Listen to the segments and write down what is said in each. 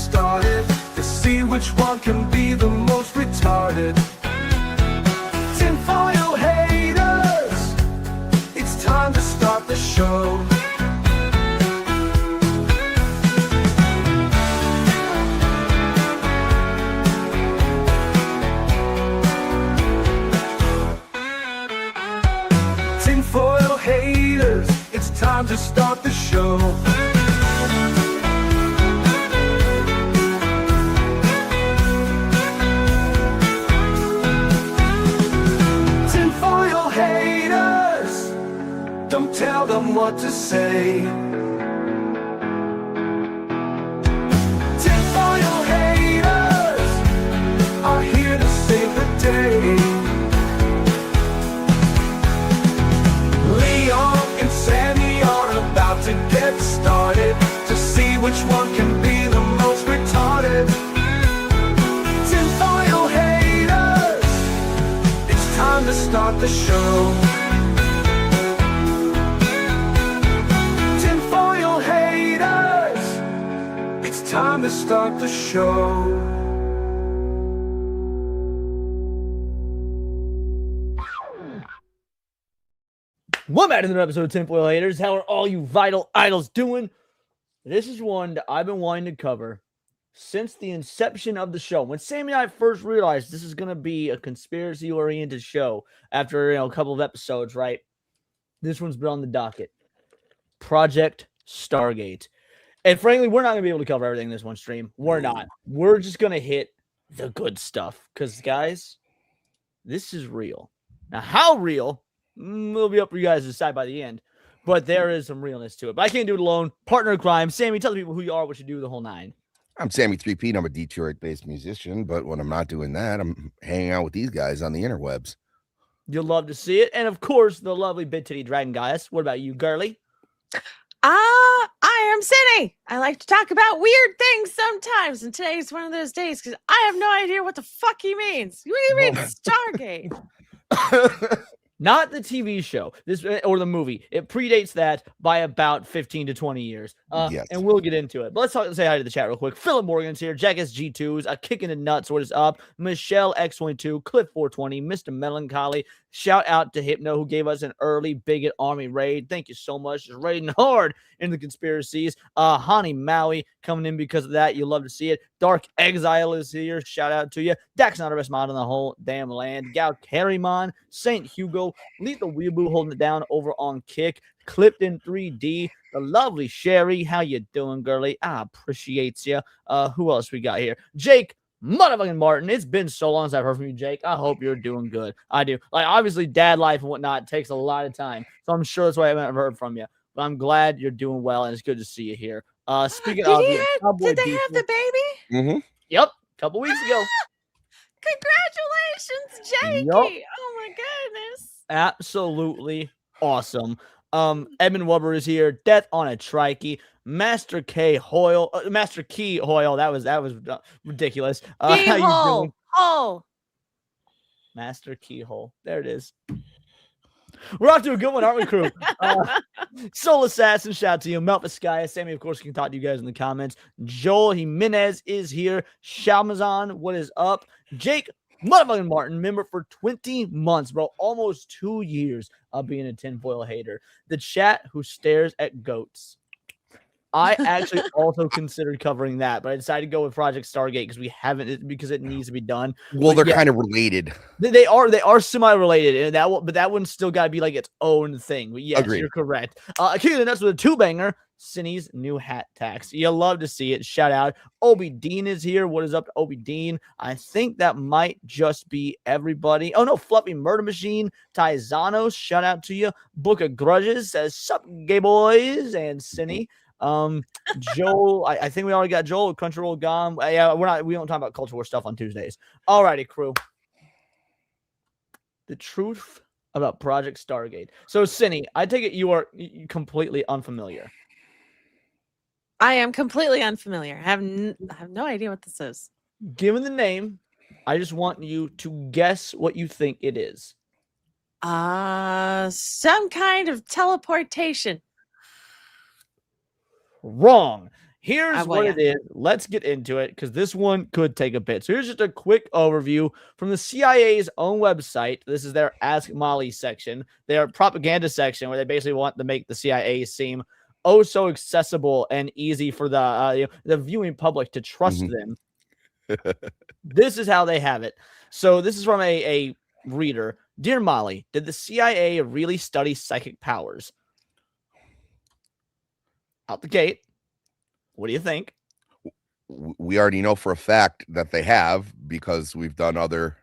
started to see which one can be the most retarded. Tinfoil haters, it's time to start the show. Tinfoil haters, it's time to start the show. Tinfoil haters, don't tell them what to say. Tinfoil haters are here to save the day. To get started, to see which one can be the most retarded. Tinfoil haters, it's time to start the show. Tinfoil haters, it's time to start the show. Welcome back to another episode of Tinfoil Haters. How are all you vital idols doing? This is one that I've been wanting to cover since the inception of the show. When Sammy and I first realized this is going to be a conspiracy-oriented show after a couple of episodes, right? This one's been on the docket. Project Stargate. And frankly, we're not going to be able to cover everything in this one stream. We're not. We're just going to hit the good stuff. Because, guys, this is real. Now, how real? It'll be up for you guys to decide by the end. But there is some realness to it. But I can't do it alone. Partner in crime. Sammy, tell the people who you are, what you do, the whole nine. I'm Sammy 3P. I'm a Detroit-based musician. But when I'm not doing that, I'm hanging out with these guys on the interwebs. You'll love to see it. And, of course, the lovely Big Titty Dragon Goddess. What about you, girly? I am Cindy. I like to talk about weird things sometimes. And today's one of those days because I have no idea what the fuck he means. What do you mean Stargate? Not the TV show, this or the movie. It predates that by about 15 to 20 years. Yes. And we'll get into it. But let's say hi to the chat real quick. Philip Morgan's here. Jack SG2's a kick in the nuts. What is up? Michelle X22, Cliff 420, Mr. Melancholy. Shout out to Hypno, who gave us an early Bigot Army raid. Thank you so much. Just raiding hard in the conspiracies. Hani Maui coming in because of that. You love to see it. Dark Exile is here. Shout out to you. Dax not our best mod in the whole damn land. Gal Carrymon, St. Hugo, Lethal Weeaboo holding it down over on Kick. Clipped in 3D. The lovely Sherry. How you doing, girly? I appreciate you. Who else we got here? Jake motherfucking Martin. It's been so long since I've heard from you, Jake. I hope you're doing good. I do. Like, obviously, dad life and whatnot takes a lot of time. So I'm sure that's why I haven't heard from you. But I'm glad you're doing well, and it's good to see you here. Speaking of, did they have the baby? Mm-hmm. Yep, a couple weeks ago. Congratulations, Jakey. Yep. Oh my goodness. Absolutely awesome. Edmund Wubber is here. Death on a Trikey. Master Key Hoyle. That was ridiculous. How you doing? Oh. Master Keyhole. There it is. We're off to a good one, aren't we, crew? Soul Assassin, shout out to you. Melphiskaya, Sammy, of course, can talk to you guys in the comments. Joel Jimenez is here. Shalmazan, what is up? Jake motherfucking Martin, member for 20 months, bro. Almost 2 years of being a tinfoil hater. The chat who stares at goats. I actually also considered covering that, but I decided to go with Project Stargate because it needs to be done. Well, they're kind of related. They are semi-related, and that one's still got to be like its own thing. But yes, agreed. You're correct. Kicking the nuts with a 2-banger. Cindy's new hat tax. You love to see it. Shout out. Obi Dean is here. What is up to Obi Dean? I think that might just be everybody. Oh no, Fluffy Murder Machine. Ty Zanos, shout out to you. Book of Grudges says, sup, gay boys, and Cindy. Joel, I think we already got Joel. Crunchyroll gone. Yeah, we don't talk about culture war stuff on Tuesdays. Alrighty, crew. The truth about Project Stargate. So, Cindy, I take it you are completely unfamiliar. I am completely unfamiliar. I have no idea what this is. Given the name, I just want you to guess what you think it is. Some kind of teleportation. Wrong. Here's well, what it is. Let's get into it because this one could take a bit. So here's just a quick overview from the CIA's own website. This is their Ask Molly section, their propaganda section, where they basically want to make the CIA seem oh so accessible and easy for the viewing public to trust them. This is how they have it. So this is from a reader. Dear Molly, did the CIA really study psychic powers? Out the gate. What do you think? We already know for a fact that they have because we've done other.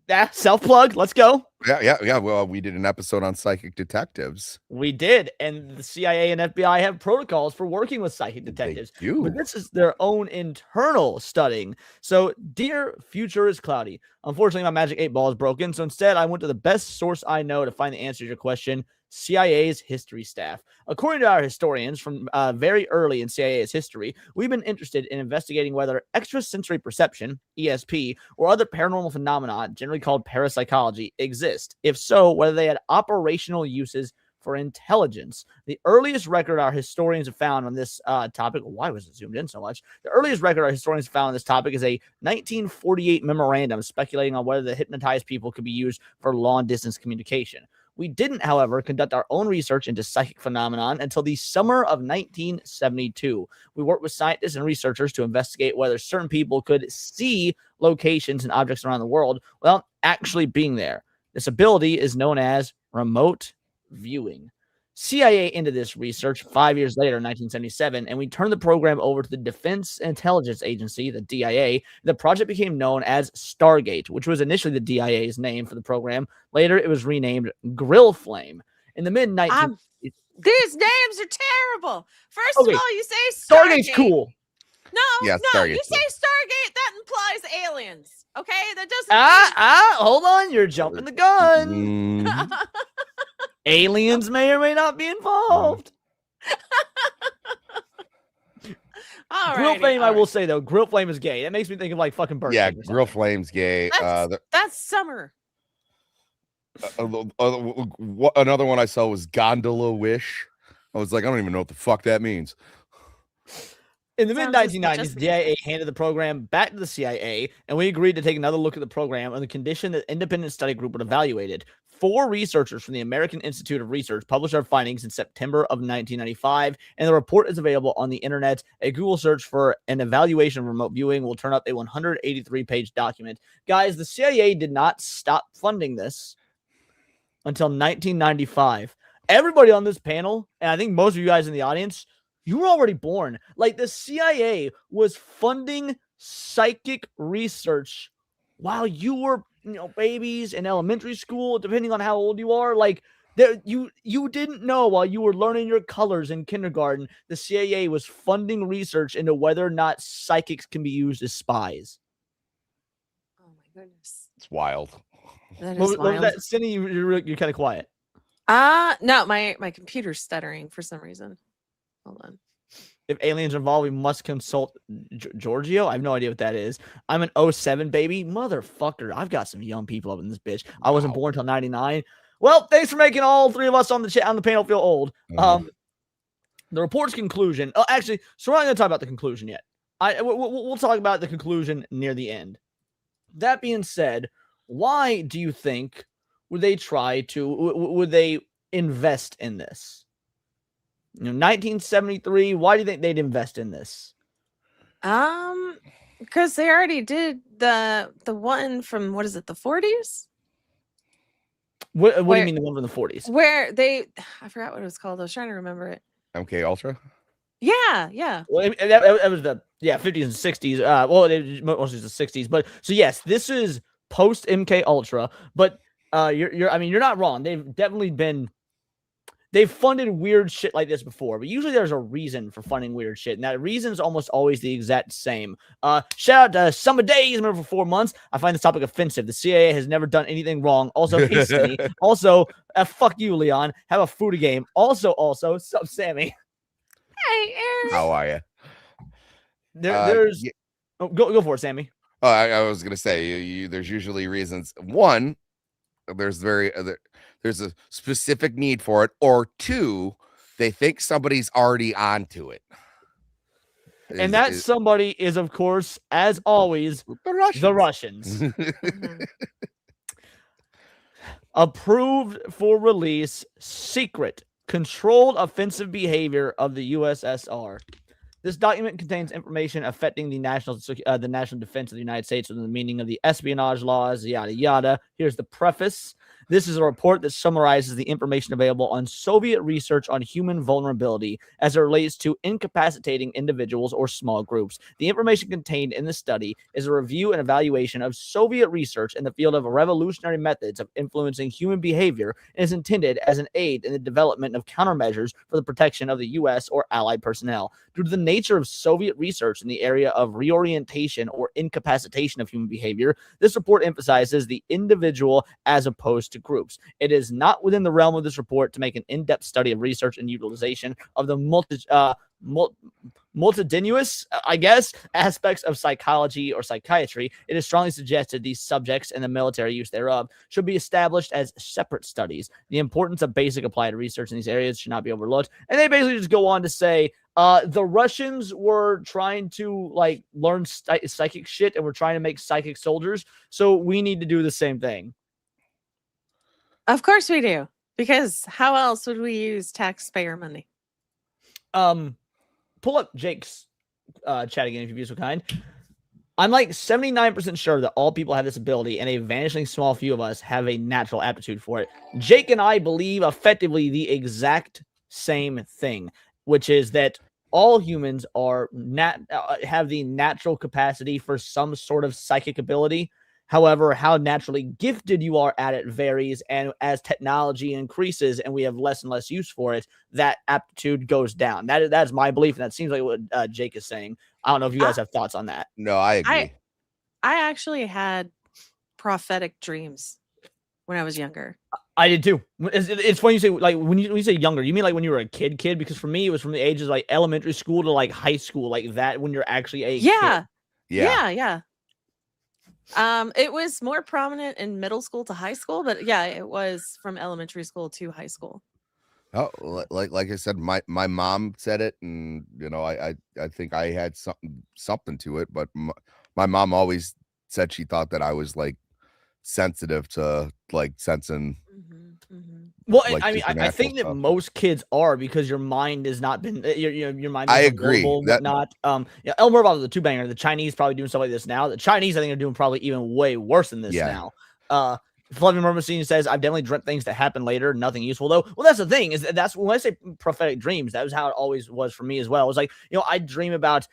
Yeah, self-plug. Let's go. Yeah. Well, we did an episode on psychic detectives. We did, and the CIA and FBI have protocols for working with psychic detectives. They do. But this is their own internal studying. So, dear future is cloudy. Unfortunately, my magic 8 ball is broken, so instead I went to the best source I know to find the answer to your question, CIA's history staff. According to our historians from very early in CIA's history, we've been interested in investigating whether extrasensory perception, ESP, or other paranormal phenomena, generally called parapsychology, exist. If so, whether they had operational uses for intelligence. The earliest record our historians have found on this topic, why was it zoomed in so much? The earliest record our historians have found on this topic is a 1948 memorandum speculating on whether the hypnotized people could be used for long-distance communication. We didn't, however, conduct our own research into psychic phenomenon until the summer of 1972. We worked with scientists and researchers to investigate whether certain people could see locations and objects around the world without actually being there. This ability is known as remote viewing. CIA ended this research 5 years later, in 1977, and we turned the program over to the Defense Intelligence Agency, the DIA. The project became known as Stargate, which was initially the DIA's name for the program. Later, it was renamed Grill Flame. In the mid-19... These names are terrible. First of all, you say Stargate's cool. No, Stargate's you say cool. Stargate, that implies aliens. Okay? That doesn't Hold on, you're jumping the gun. Aliens may or may not be involved. Grill Flame, I will say though, Grill Flame is gay. That makes me think of like fucking bird. Yeah, Grill Flame's gay. That's summer. Another one I saw was Gondola Wish. I was like, I don't even know what the fuck that means. In the mid-1990s, the DIA handed the program back to the CIA, and we agreed to take another look at the program on the condition that independent study group would evaluate it. 4 researchers from the American Institute of Research published our findings in September of 1995, and the report is available on the internet. A Google search for an evaluation of remote viewing will turn up a 183-page document. Guys, the CIA did not stop funding this until 1995. Everybody on this panel, and I think most of you guys in the audience, you were already born. Like, the CIA was funding psychic research while you were, babies in elementary school, depending on how old you are. Like, you didn't know while you were learning your colors in kindergarten, the CIA was funding research into whether or not psychics can be used as spies. Oh my goodness. It's wild. That is wild. What was that? Cindy, you're kind of quiet. No, my computer's stuttering for some reason. Hold on. If aliens are involved, we must consult Giorgio. I have no idea what that is. I'm an 07 baby. Motherfucker. I've got some young people up in this bitch. I wasn't born until 99. Well, thanks for making all 3 of us on the panel feel old. The report's conclusion. Oh, actually, so we're not going to talk about the conclusion yet. We'll talk about the conclusion near the end. That being said, why do you think would they invest in this? 1973. Why do you think they'd invest in this? Because they already did the one from, what is it, the 40s? What do you mean the one from the 40s? Where I forgot what it was called. I was trying to remember it. MK Ultra. Yeah. Well, that was the 50s and 60s. Well, it mostly the 60s. But so yes, this is post MK Ultra. But you're not wrong. They've funded weird shit like this before, but usually there's a reason for funding weird shit, and that reason is almost always the exact same. Shout out to Summer Days, remember for 4 months. I find this topic offensive. The CIA has never done anything wrong. Also, hey, Sammy. Also, fuck you, Leon. Have a foodie game. Also, sup, Sammy. Hey, Aaron. How are you? There's go for it, Sammy. Oh, I was gonna say there's usually reasons. One, there's a specific need for it, or 2, they think somebody's already onto it. And that somebody is, of course, as always, the Russians. Mhm. Approved for release, secret, controlled offensive behavior of the USSR. This document contains information affecting the national defense of the United States within the meaning of the espionage laws, yada, yada. Here's the preface. This is a report that summarizes the information available on Soviet research on human vulnerability as it relates to incapacitating individuals or small groups. The information contained in the study is a review and evaluation of Soviet research in the field of revolutionary methods of influencing human behavior and is intended as an aid in the development of countermeasures for the protection of the U.S. or allied personnel. Due to the nature of Soviet research in the area of reorientation or incapacitation of human behavior, this report emphasizes the individual as opposed to groups. It is not within the realm of this report to make an in-depth study of research and utilization of the multitudinous, aspects of psychology or psychiatry. It is strongly suggested these subjects and the military use thereof should be established as separate studies. The importance of basic applied research in these areas should not be overlooked. And they basically just go on to say, the Russians were trying to learn psychic shit and were trying to make psychic soldiers. So we need to do the same thing. Of course we do. Because how else would we use taxpayer money? Pull up Jake's chat again if you'd be so kind. I'm 79% sure that all people have this ability, and a vanishingly small few of us have a natural aptitude for it. Jake and I believe effectively the exact same thing, which is that all humans are have the natural capacity for some sort of psychic ability. However, how naturally gifted you are at it varies, and as technology increases and we have less and less use for it, that aptitude goes down. That's my belief, and that seems like what Jake is saying. I don't know if you guys have thoughts on that. No, I agree. I actually had prophetic dreams when I was younger. I did too. It's funny you say when you say younger, you mean when you were a kid? Because for me, it was from the ages elementary school to high school, that when you're actually a kid. Yeah. It was more prominent in middle school to high school, but yeah, it was from elementary school to high school. Oh, like I said, my mom said it, and I think I had something to it, but my mom always said she thought that I was sensitive to sensing. Well, I think that most kids are, because your mind has not been your mind. I agree. Whatnot. Elmer Bob, the two banger. The Chinese probably doing stuff like this now. The Chinese, I think, are doing probably even way worse than this now. Flavia Mermacine says, "I've definitely dreamt things that happen later. Nothing useful though." Well, that's the thing, is that's when I say prophetic dreams. That was how it always was for me as well. It was I dream about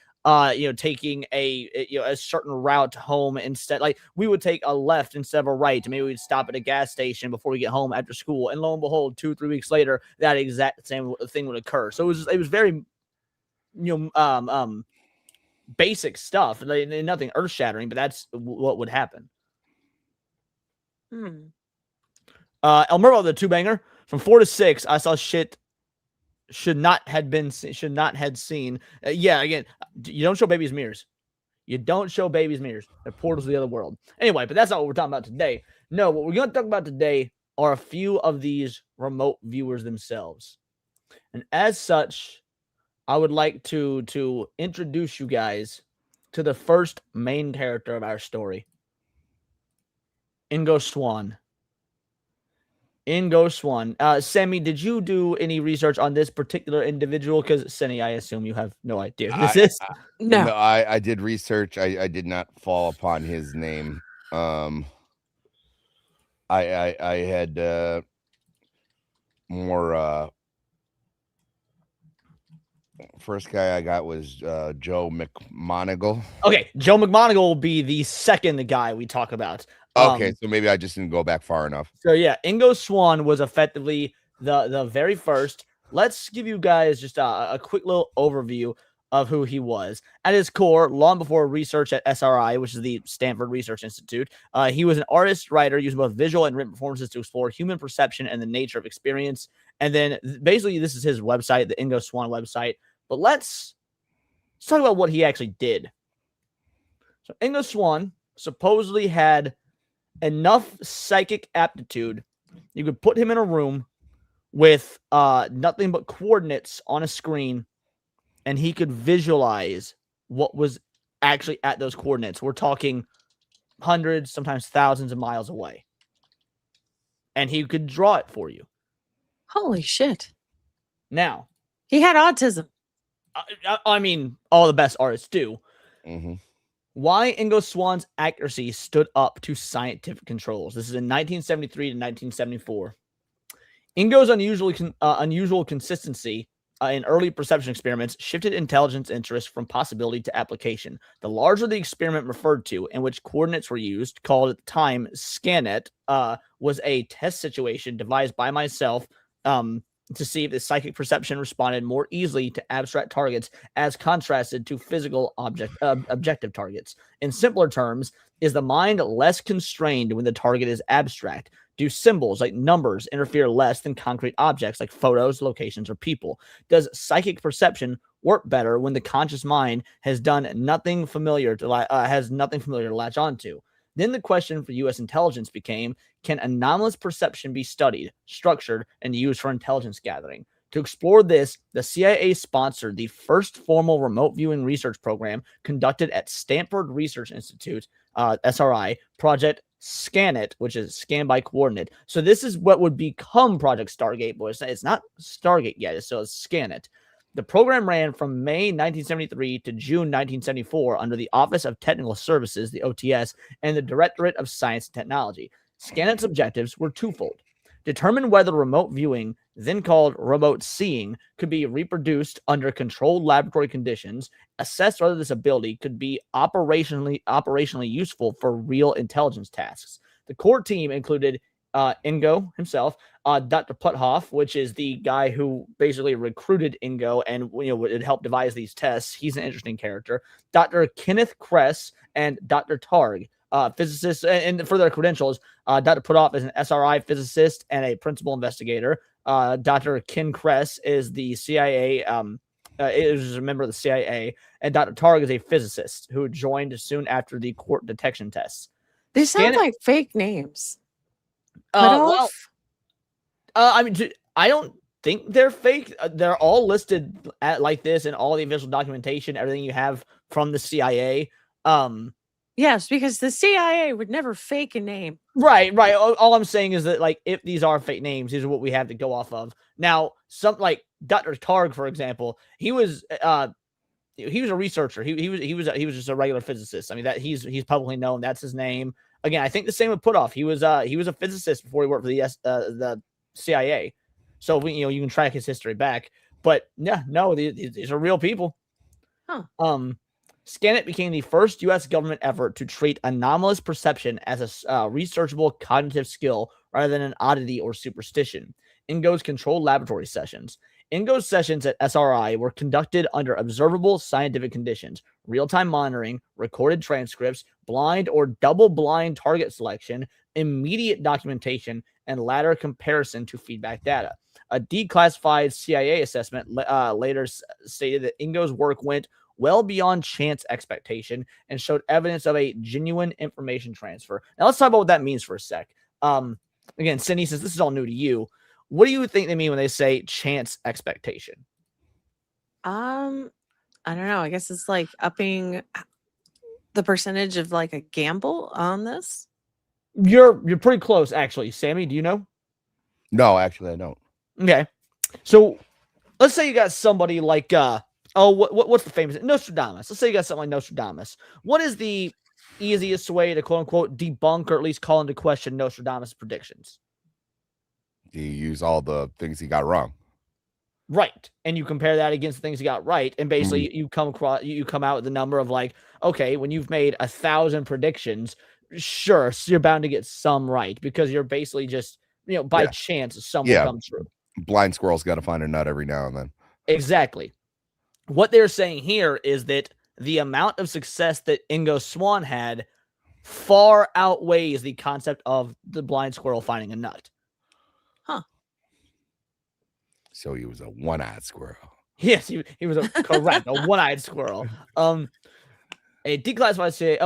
taking a certain route home instead. We would take a left instead of a right. Maybe we'd stop at a gas station before we get home after school. And lo and behold, 2-3 weeks later, that exact same thing would occur. So it was very, basic stuff. Nothing earth shattering, but that's what would happen. Elmero, the two banger, from 4 to 6, I saw shit should not had seen. Again, you don't show babies mirrors. You don't show babies mirrors. They're portals to the other world. Anyway, but that's not what we're talking about today. No, what we're going to talk about today are a few of these remote viewers themselves. And as such, I would like to introduce you guys to the first main character of our story, Ingo Swann. Ingo Swann. Sammy, did you do any research on this particular individual? Because, Senny, I assume you have no idea who this is. No, I did research. I did not fall upon his name. I had more. First guy I got was Joe McMoneagle. Okay, Joe McMoneagle will be the second guy we talk about. Okay, so maybe I just didn't go back far enough. So yeah, Ingo Swann was effectively the very first. Let's give you guys just a quick little overview of who he was. At his core, long before research at SRI, which is the Stanford Research Institute, he was an artist, writer, using both visual and written performances to explore human perception and the nature of experience. And then basically this is his website, the Ingo Swann website. But let's talk about what he actually did. So Ingo Swann supposedly had enough psychic aptitude, you could put him in a room with nothing but coordinates on a screen, and he could visualize what was actually at those coordinates. We're talking hundreds, sometimes thousands of miles away. And he could draw it for you. Holy shit. Now, he had autism. I mean, all the best artists do. Mm-hmm. Why Ingo Swann's accuracy stood up to scientific controls. This is in 1973 to 1974. Ingo's unusual consistency in early perception experiments shifted intelligence interest from possibility to application. The larger the experiment referred to, in which coordinates were used, called at the time ScanNet, was a test situation devised by myself to see if the psychic perception responded more easily to abstract targets as contrasted to physical objective targets. In simpler terms, is the mind less constrained when the target is abstract? Do symbols like numbers interfere less than concrete objects like photos, locations, or people? Does psychic perception work better when the conscious mind has nothing familiar to latch onto? Then the question for U.S. intelligence became, can anomalous perception be studied, structured, and used for intelligence gathering? To explore this, the CIA sponsored the first formal remote viewing research program conducted at Stanford Research Institute, SRI, Project ScanIt, which is Scan by Coordinate. So this is what would become Project Stargate, boys. It's not Stargate yet, it's still ScanIt. The program ran from May 1973 to June 1974 under the Office of Technical Services, the OTS, and the Directorate of Science and Technology. ScanIt's objectives were twofold. Determine whether remote viewing, then called remote seeing, could be reproduced under controlled laboratory conditions, assess whether this ability could be operationally useful for real intelligence tasks. The core team included Ingo himself, Dr. Puthoff, which is the guy who basically recruited Ingo and would help devise these tests. He's an interesting character. Dr. Kenneth Kress and Dr. Targ, physicists, and for their credentials, Dr. Puthoff is an SRI physicist and a principal investigator. Dr. Ken Kress is the CIA, is a member of the CIA, and Dr. Targ is a physicist who joined soon after the court detection tests. They sound like fake names. I mean, I don't think they're fake. They're all listed like this in all the official documentation, everything you have from the CIA. Yes, because the CIA would never fake a name. Right. All I'm saying is that, like, if these are fake names, these are what we have to go off of. Now, something like Dr. Targ, for example, he was a researcher. He was just a regular physicist. I mean, that he's publicly known. That's his name. Again, I think the same with Puthoff. He was a physicist before he worked for the CIA. So you can track his history back. But yeah, no, these are real people. Huh. ScanIt became the first U.S. government effort to treat anomalous perception as a researchable cognitive skill rather than an oddity or superstition. Ingo's controlled laboratory sessions. Ingo's sessions at SRI were conducted under observable scientific conditions, real-time monitoring, recorded transcripts, blind or double-blind target selection, immediate documentation, and latter comparison to feedback data. A declassified CIA assessment later stated that Ingo's work went well beyond chance expectation and showed evidence of a genuine information transfer. Now let's talk about what that means for a sec. Again, Cindy says this is all new to you. What do you think they mean when they say chance expectation? I don't know. I guess it's like upping the percentage of like a gamble on this. You're pretty close, actually. Sammy, do you know? No, actually, I don't. Okay. So let's say you got somebody like what's the famous Nostradamus? Let's say you got something like Nostradamus. What is the easiest way to quote unquote debunk or at least call into question Nostradamus' predictions? You use all the things he got wrong. Right. And you compare that against the things he got right. And basically you come out with the number of like, okay, when you've made 1,000 predictions, sure, so you're bound to get some right because you're basically just, by chance, some will come true. Blind squirrel's got to find a nut every now and then. Exactly. What they're saying here is that the amount of success that Ingo Swann had far outweighs the concept of the blind squirrel finding a nut. Huh. So he was a one-eyed squirrel. Yes, he was correct, a one-eyed squirrel. A declassified CIA.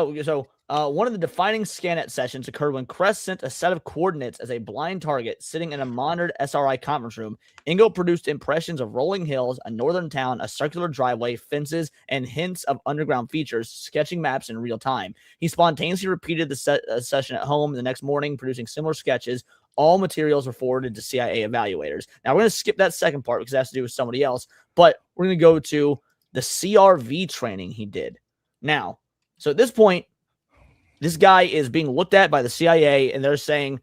One of the defining scanet sessions occurred when Crest sent a set of coordinates as a blind target sitting in a monitored SRI conference room. Ingo produced impressions of rolling hills, a northern town, a circular driveway, fences, and hints of underground features, sketching maps in real time. He spontaneously repeated the session at home the next morning, producing similar sketches. All materials were forwarded to CIA evaluators. Now, we're going to skip that second part because it has to do with somebody else, but we're going to go to the CRV training he did. Now, so at this point, this guy is being looked at by the CIA, and they're saying,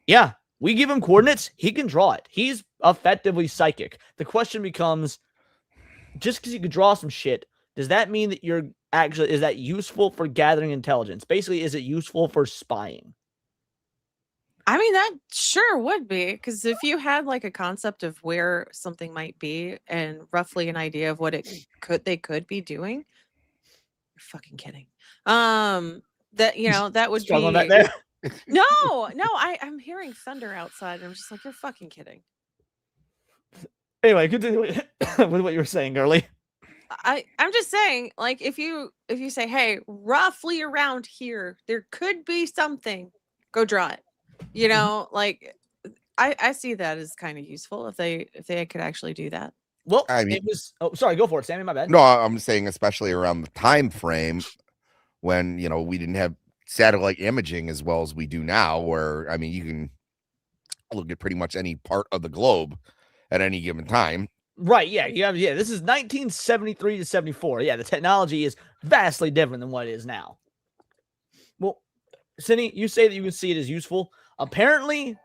yeah, we give him coordinates, he can draw it. He's effectively psychic. The question becomes, just because you could draw some shit, does that mean that is that useful for gathering intelligence? Basically, is it useful for spying? I mean, that sure would be, because if you had like a concept of where something might be and roughly an idea of what they could be doing, you're fucking kidding. That would Struggling be back there. no, I'm hearing thunder outside, and I'm just like, you're fucking kidding. Anyway, continue with what you were saying, girly. I'm just saying, like, if you say, hey, roughly around here, there could be something, go draw it. You know, like I see that as kind of useful if they could actually do that. Well, I mean, it was. Oh, sorry, go for it, Sammy. My bad. No, I'm saying especially around the time frame when we didn't have satellite imaging as well as we do now, where I mean you can look at pretty much any part of the globe at any given time. Right, yeah. This is 1973 to 74. Yeah, the technology is vastly different than what it is now. Well, Cindy, you say that you can see it as useful. Apparently,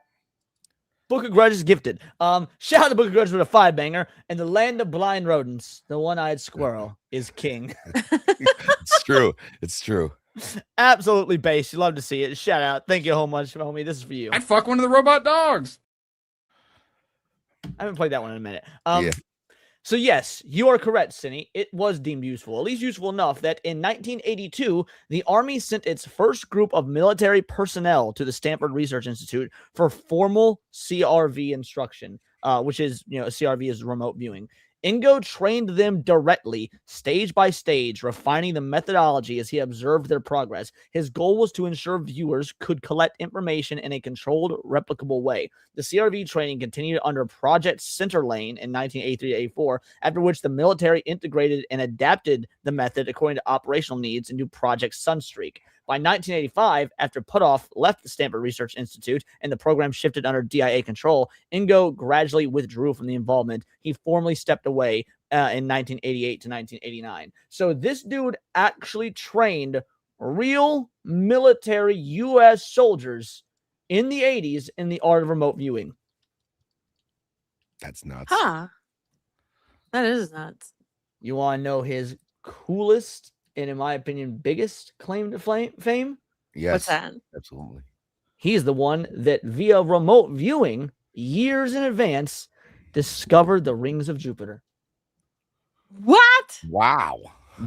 Book of Grudges gifted. Shout out to Book of Grudges with a 5-banger. And the land of blind rodents, the one-eyed squirrel is king. It's true. It's true. Absolutely based. You love to see it. Shout out. Thank you so much, homie. This is for you. I'd fuck one of the robot dogs. I haven't played that one in a minute. Yeah. So yes, you are correct, Cindy. It was deemed useful, at least useful enough that in 1982, the Army sent its first group of military personnel to the Stanford Research Institute for formal CRV instruction, which is, CRV is remote viewing. Ingo trained them directly, stage by stage, refining the methodology as he observed their progress. His goal was to ensure viewers could collect information in a controlled, replicable way. The CRV training continued under Project Centerlane in 1983-84, after which the military integrated and adapted the method according to operational needs into Project Sunstreak. By 1985, after Puthoff left the Stanford Research Institute and the program shifted under DIA control, Ingo gradually withdrew from the involvement. He formally stepped away in 1988 to 1989. So this dude actually trained real military U.S. soldiers in the 80s in the art of remote viewing. That's nuts. Huh. That is nuts. You want to know his coolest and, in my opinion, biggest claim to fame? Yes. What's that? Absolutely. He's the one that, via remote viewing, years in advance, discovered the rings of Jupiter. What? Wow.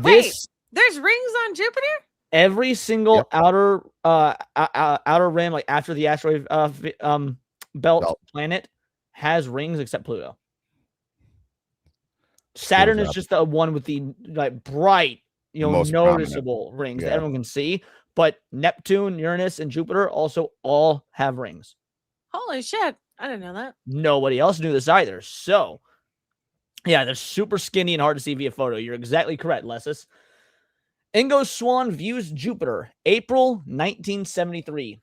Wait, there's rings on Jupiter? Every single outer rim, like after the asteroid belt planet, has rings except Pluto. Saturn is just the one with the bright, Most noticeable rings that everyone can see. But Neptune, Uranus, and Jupiter also all have rings. Holy shit. I didn't know that. Nobody else knew this either. So, yeah, they're super skinny and hard to see via photo. You're exactly correct, Lessus. Ingo Swann views Jupiter, April 1973.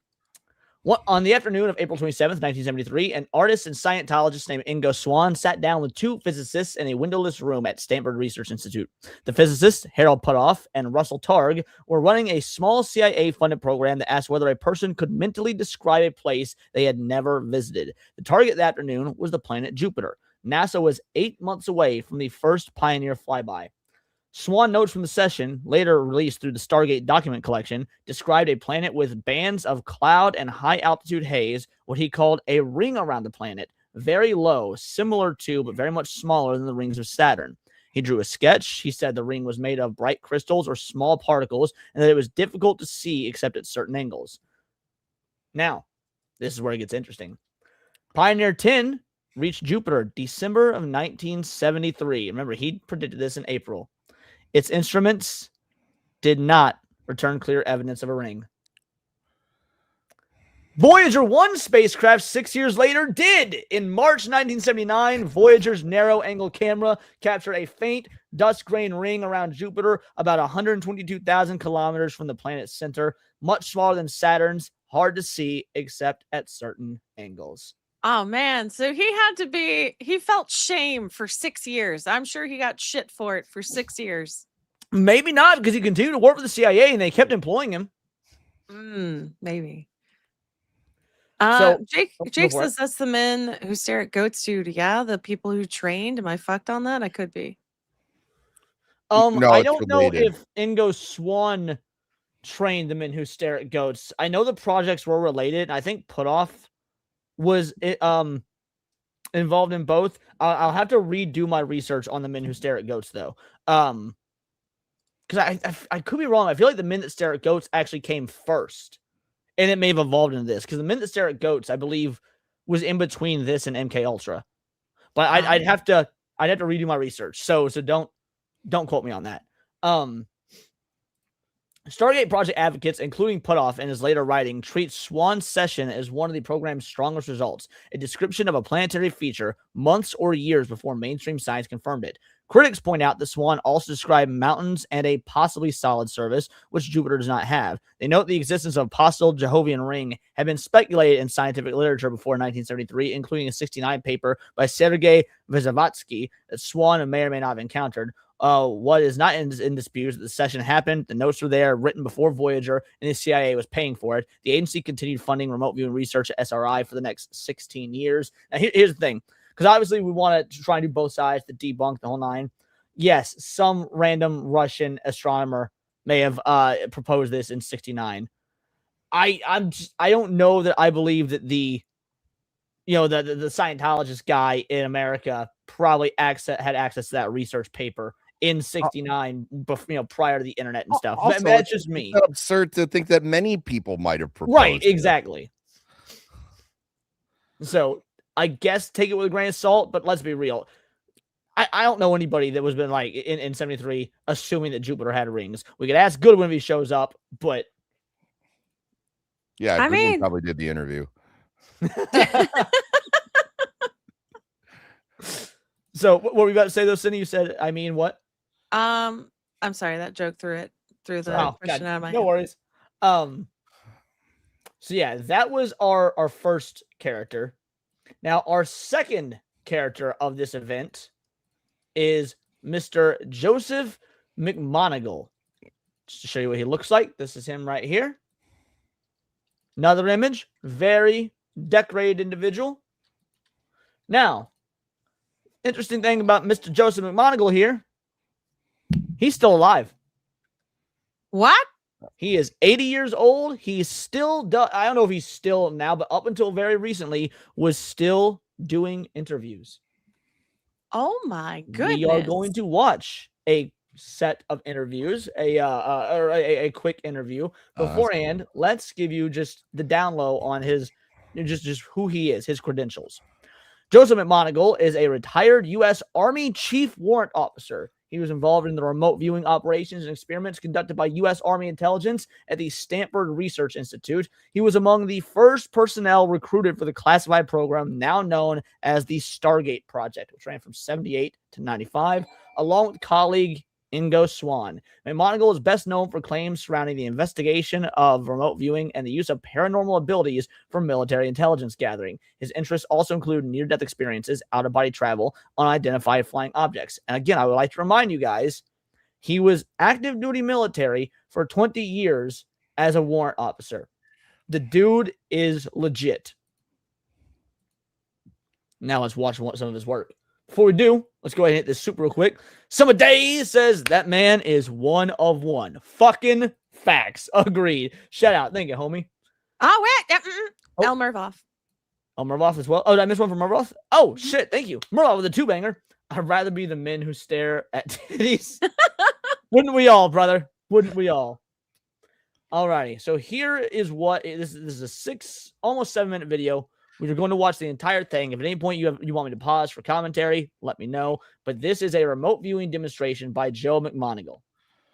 On the afternoon of April 27th, 1973, an artist and Scientologist named Ingo Swann sat down with two physicists in a windowless room at Stanford Research Institute. The physicists, Harold Puthoff and Russell Targ, were running a small CIA-funded program that asked whether a person could mentally describe a place they had never visited. The target that afternoon was the planet Jupiter. NASA was 8 months away from the first Pioneer flyby. Swann notes from the session, later released through the Stargate document collection, described a planet with bands of cloud and high-altitude haze, what he called a ring around the planet, very low, similar to, but very much smaller than the rings of Saturn. He drew a sketch. He said the ring was made of bright crystals or small particles, and that it was difficult to see except at certain angles. Now, this is where it gets interesting. Pioneer 10 reached Jupiter December of 1973. Remember, he predicted this in April. Its instruments did not return clear evidence of a ring. Voyager 1 spacecraft 6 years later did. In March 1979, Voyager's narrow-angle camera captured a faint dust grain ring around Jupiter about 122,000 kilometers from the planet's center, much smaller than Saturn's, hard to see except at certain angles. Oh, man. So he felt shame for 6 years. I'm sure he got shit for it for 6 years. Maybe not, because he continued to work for the CIA and they kept employing him. Maybe. So Jake says that's the men who stare at goats, dude. Yeah, the people who trained. Am I fucked on that? I could be. No, I it's don't know related. if Ingo Swann trained the men who stare at goats. I know the projects were related. I think Putoff was involved in both. I'll have to redo my research on the men who stare at goats, though. Because I could be wrong. I feel like the men that stare at goats actually came first. And it may have evolved into this, because the men that stare at goats, I believe, was in between this and MK Ultra. But I'd have to redo my research. So don't quote me on that. Stargate project advocates, including Putoff in his later writing, treat Swann's session as one of the program's strongest results, a description of a planetary feature months or years before mainstream science confirmed it. Critics point out that Swann also described mountains and a possibly solid surface, which Jupiter does not have. They note the existence of a possible Jehovian ring had been speculated in scientific literature before 1973, including a 1969 paper by Sergei Vysotsky that Swann may or may not have encountered. What is not in dispute is that the session happened, the notes were there, written before Voyager, and the CIA was paying for it. The agency continued funding remote viewing research at SRI for the next 16 years. Now, here's the thing. Because obviously we want to try and do both sides to debunk the whole nine. Yes, some random Russian astronomer may have proposed this in 1969. I don't know that I believe that the Scientologist guy in America probably had access to that research paper in 1969, prior to the internet and stuff. Also, That's just me. It's absurd to think that many people might have proposed. Right, exactly. So I guess take it with a grain of salt, but let's be real. I don't know anybody that was been like in 73 assuming that Jupiter had rings. We could ask Goodwin if he shows up, but yeah, I Goodwin mean, probably did the interview. So what were we about to say though, Cindy? You said, I mean, what? I'm sorry, that joke threw the question out of my head. No worries. So yeah, that was our first character. Now, our second character of this event is Mr. Joseph McMoneagle. Just to show you what he looks like, this is him right here. Another image, very decorated individual. Now, interesting thing about Mr. Joseph McMoneagle here, he's still alive. What? He is 80 years old. He's still, I don't know if he's still now, but up until very recently was still doing interviews. Oh my goodness. We are going to watch a set of interviews, a quick interview. Beforehand, cool. Let's give you just the down low on his, just who he is, his credentials. Joseph McMoneagle is a retired U.S. Army Chief Warrant Officer. He was involved in the remote viewing operations and experiments conducted by U.S. Army intelligence at the Stanford Research Institute. He was among the first personnel recruited for the classified program now known as the Stargate Project, which ran from 78 to 95, along with colleague Ingo Swann. McMoneagle is best known for claims surrounding the investigation of remote viewing and the use of paranormal abilities for military intelligence gathering. His interests also include near-death experiences, out-of-body travel, unidentified flying objects. And again, I would like to remind you guys, he was active duty military for 20 years as a warrant officer. The dude is legit. Now let's watch some of his work. Before we do, let's go ahead and hit this super real quick. Summer Days says that man is one of one. Fucking facts. Agreed. Shout out. Thank you, homie. Oh, wait. Oh. El Mervoff. El Mervoff as well. Oh, did I miss one from Mervoff? Oh, shit. Thank you. Mervoff with a two-banger. I'd rather be the men who stare at titties. Wouldn't we all, brother? Wouldn't we all? Alrighty. So here is what this is a almost 7-minute video. We're going to watch the entire thing. If at any point you want me to pause for commentary, let me know. But this is a remote viewing demonstration by Joe McMoneagle.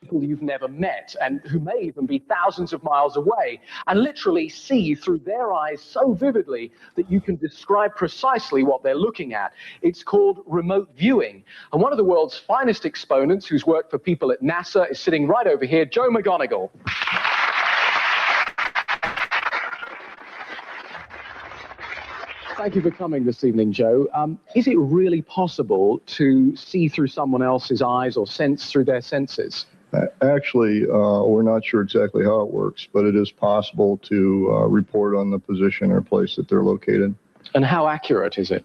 people you've never met and who may even be thousands of miles away, and literally see through their eyes so vividly that you can describe precisely what they're looking at. It's called remote viewing. And one of the world's finest exponents who's worked for people at NASA is sitting right over here, Joe McMoneagle. Thank you for coming this evening, Joe. Is it really possible to see through someone else's eyes or sense through their senses? Actually, we're not sure exactly how it works, but it is possible to report on the position or place that they're located. And how accurate is it?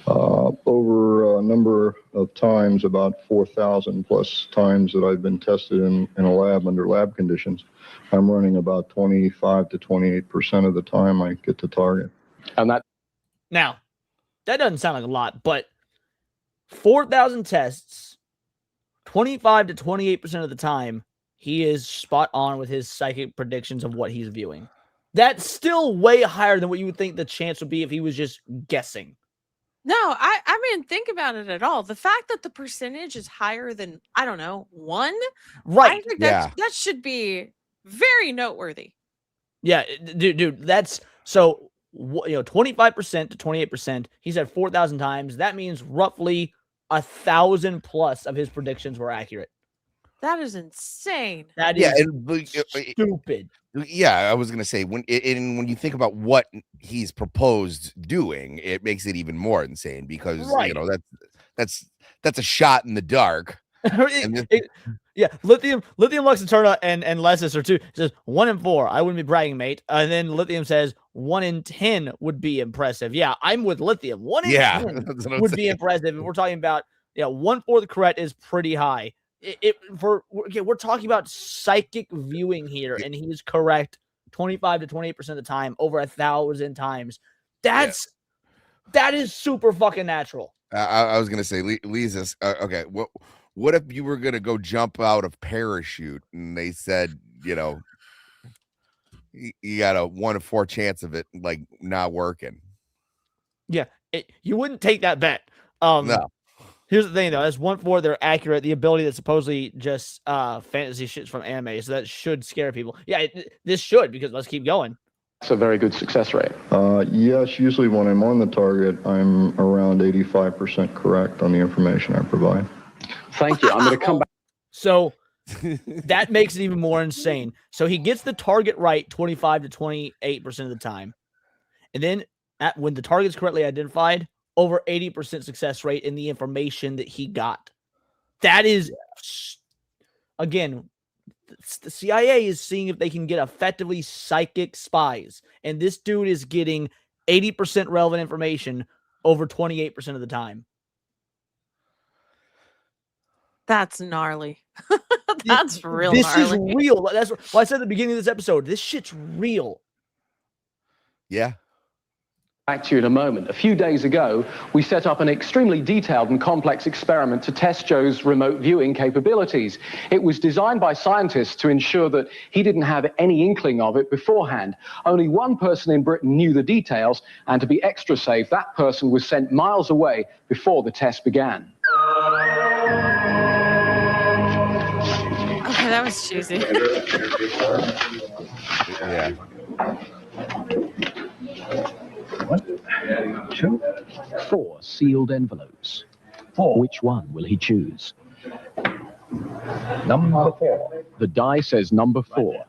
Over a number of times, about 4,000 plus times that I've been tested in a lab under lab conditions, I'm running about 25 to 28% of the time I get to target. And that Now, that doesn't sound like a lot, but 4,000 tests, 25 to 28% of the time, he is spot on with his psychic predictions of what he's viewing. That's still way higher than what you would think the chance would be if he was just guessing. No, I mean, think about it at all. The fact that the percentage is higher than, I don't know, 1, Right. I think Yeah. that should be very noteworthy. Yeah, dude, that's so, 25% to 28%. He said 4,000 times. That means roughly 1,000 plus of his predictions were accurate. That is insane. That is Yeah, and, stupid. yeah, I was gonna say when you think about what he's proposed doing, it makes it even more insane because Right. that's a shot in the dark. And Yeah, Lithium, Lux Eterna, and Lesis are two. It says 1 in 4. I wouldn't be bragging, mate. And then Lithium says 1 in 10 would be impressive. Yeah, I'm with Lithium. 1 in 10 that's what I'm would be saying. impressive. And we're talking about 1/4 correct is pretty high. We're talking about psychic viewing here, and he's correct 25 to 28% of the time, over 1,000 times. That is super fucking natural. I was gonna say, Lisa's okay. What if you were gonna go jump out of parachute and they said, you got a 1 in 4 chance of it like not working? Yeah, you wouldn't take that bet. No. Here's the thing, though. That's 1/4. They're accurate. The ability that's supposedly just fantasy shits from anime, so that should scare people. Yeah, this should, because let's keep going. It's a very good success rate. Yes, usually when I'm on the target, I'm around 85% correct on the information I provide. Thank you. I'm going to come back. So that makes it even more insane. So he gets the target right 25 to 28% of the time. And then when the target's correctly identified, over 80% success rate in the information that he got. That is, again, the CIA is seeing if they can get effectively psychic spies. And this dude is getting 80% relevant information over 28% of the time. That's gnarly. That's real This gnarly. is real. That's what I said at the beginning of this episode. This shit's real. Yeah. Back to you in a moment. A few days ago, we set up an extremely detailed and complex experiment to test Joe's remote viewing capabilities. It was designed by scientists to ensure that he didn't have any inkling of it beforehand. Only one person in Britain knew the details, and to be extra safe, that person was sent miles away before the test began. Okay, that was cheesy. Yeah. 2, 4 sealed envelopes. 4. Which one will he choose? Number 4. The die says number 4.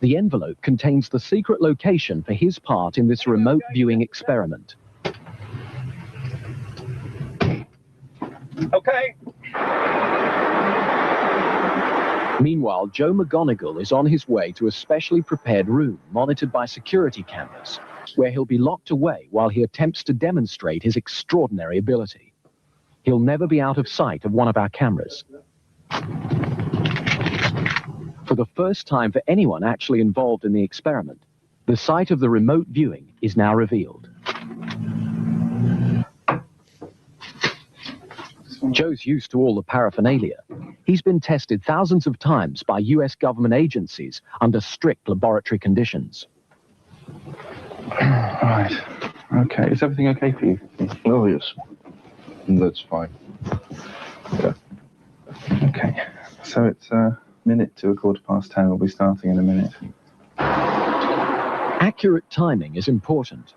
The envelope contains the secret location for his part in this remote viewing experiment. Okay. Meanwhile, Joe McMoneagle is on his way to a specially prepared room monitored by security cameras, where he'll be locked away while he attempts to demonstrate his extraordinary ability. He'll never be out of sight of one of our cameras. For the first time for anyone actually involved in the experiment, the site of the remote viewing is now revealed. Joe's used to all the paraphernalia. He's been tested thousands of times by US government agencies under strict laboratory conditions. Right. Okay. Is everything okay for you? Oh, yes. That's fine. Okay. So it's minute to 10:15 will be starting in a minute. Accurate timing is important.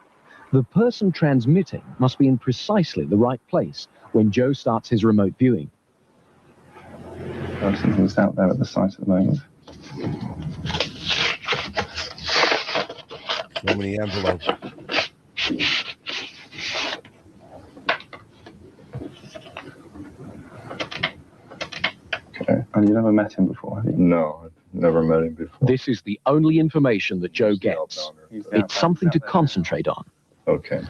The person transmitting must be in precisely the right place when Joe starts his remote viewing. Person who's out there at the site at the moment. So many envelopes. Okay. And you never met him before, have you? No, I've never met him before. This is the only information that Joe gets. It's something to concentrate on. Okay.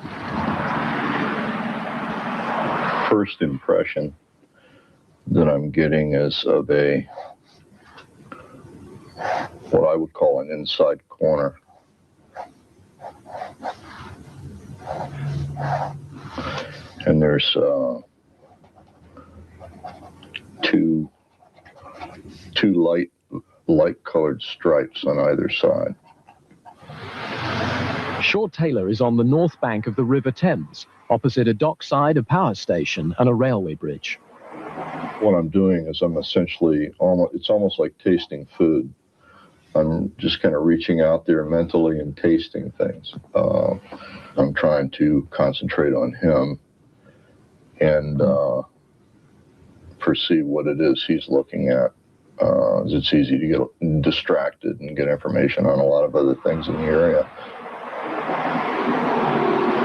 First impression that I'm getting is of what I would call an inside corner. And there's two light colored stripes on either side. Shaw Taylor is on the north bank of the River Thames, opposite a dockside, a power station, and a railway bridge. What I'm doing is I'm essentially it's almost like tasting food. I'm just kind of reaching out there mentally and tasting things. I'm trying to concentrate on him and perceive what it is he's looking at. It's easy to get distracted and get information on a lot of other things in the area.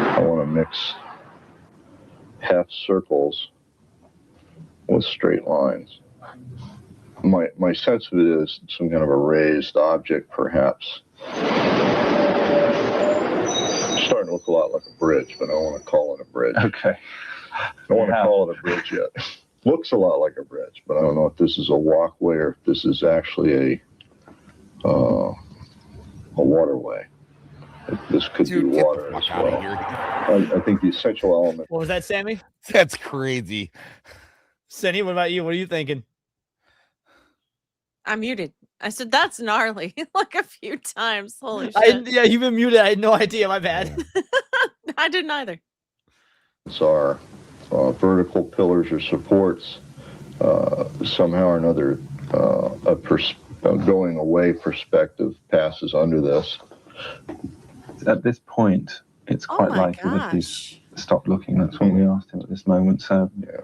I want to mix half circles with straight lines. My sense of it is some kind of a raised object, perhaps. It's starting to look a lot like a bridge, but I don't want to call it a bridge. Okay. I don't want to call it a bridge yet. Looks a lot like a bridge, but I don't know if this is a walkway or if this is actually a waterway. This could Dude, be get water the as fuck out of well. here. I think the essential element. What was that, Sammy? That's crazy. Cindy, what about you? What are you thinking? I'm muted. I said, that's gnarly. Like a few times. Holy shit. Yeah, you've been muted. I had no idea. My bad. I didn't either. Are vertical pillars or supports, somehow or another, a going away perspective passes under this. At this point, it's quite likely that he's stopped looking. That's what we asked him at this moment. So Yeah,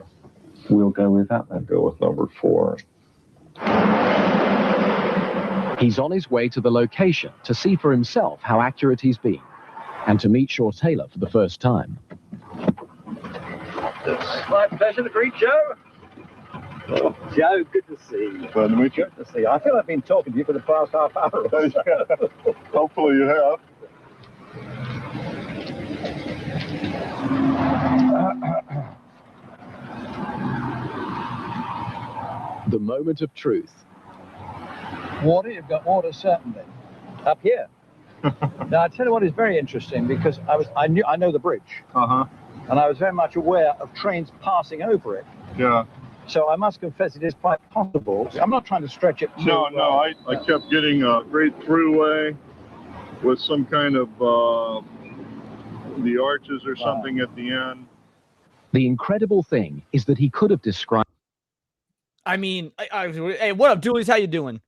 we'll go with that I'll then. go with number 4. He's on his way to the location to see for himself how accurate he's been, and to meet Shaw Taylor for the first time. It's my pleasure to greet Joe. Joe, good to see you. Glad to meet you. Good to see you. I feel I've been talking to you for the past half hour or so. Hopefully you have. The moment of truth. Water, you've got water certainly. Up here. Now I tell you what is very interesting, because I know the bridge. And I was very much aware of trains passing over it. Yeah. So I must confess it is quite possible. I'm not trying to stretch it too I kept getting a great throughway with some kind of the arches or something at the end. The incredible thing is that he could have described. I mean, hey, what up, Doolies? How you doing?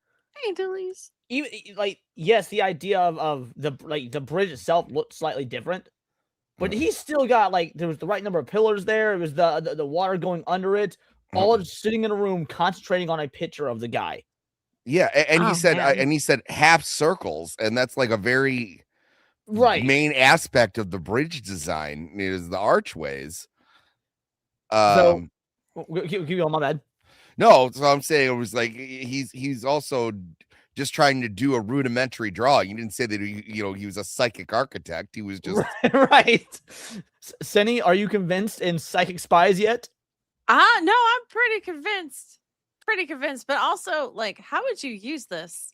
Hey, Dillies. Even like, yes, the idea of the bridge itself looked slightly different, but he still got there was the right number of pillars there. It was the water going under it. All just sitting in a room concentrating on a picture of the guy. Yeah, and Oh, he said, man. and he said half circles, and that's like a very main aspect of the bridge design is the archways. So, keep going, my bad. No, so I'm saying it was like he's also just trying to do a rudimentary drawing. You didn't say that he was a psychic architect. He was just right. Senny, are you convinced in Psychic Spies yet? No, I'm pretty convinced. But also, how would you use this?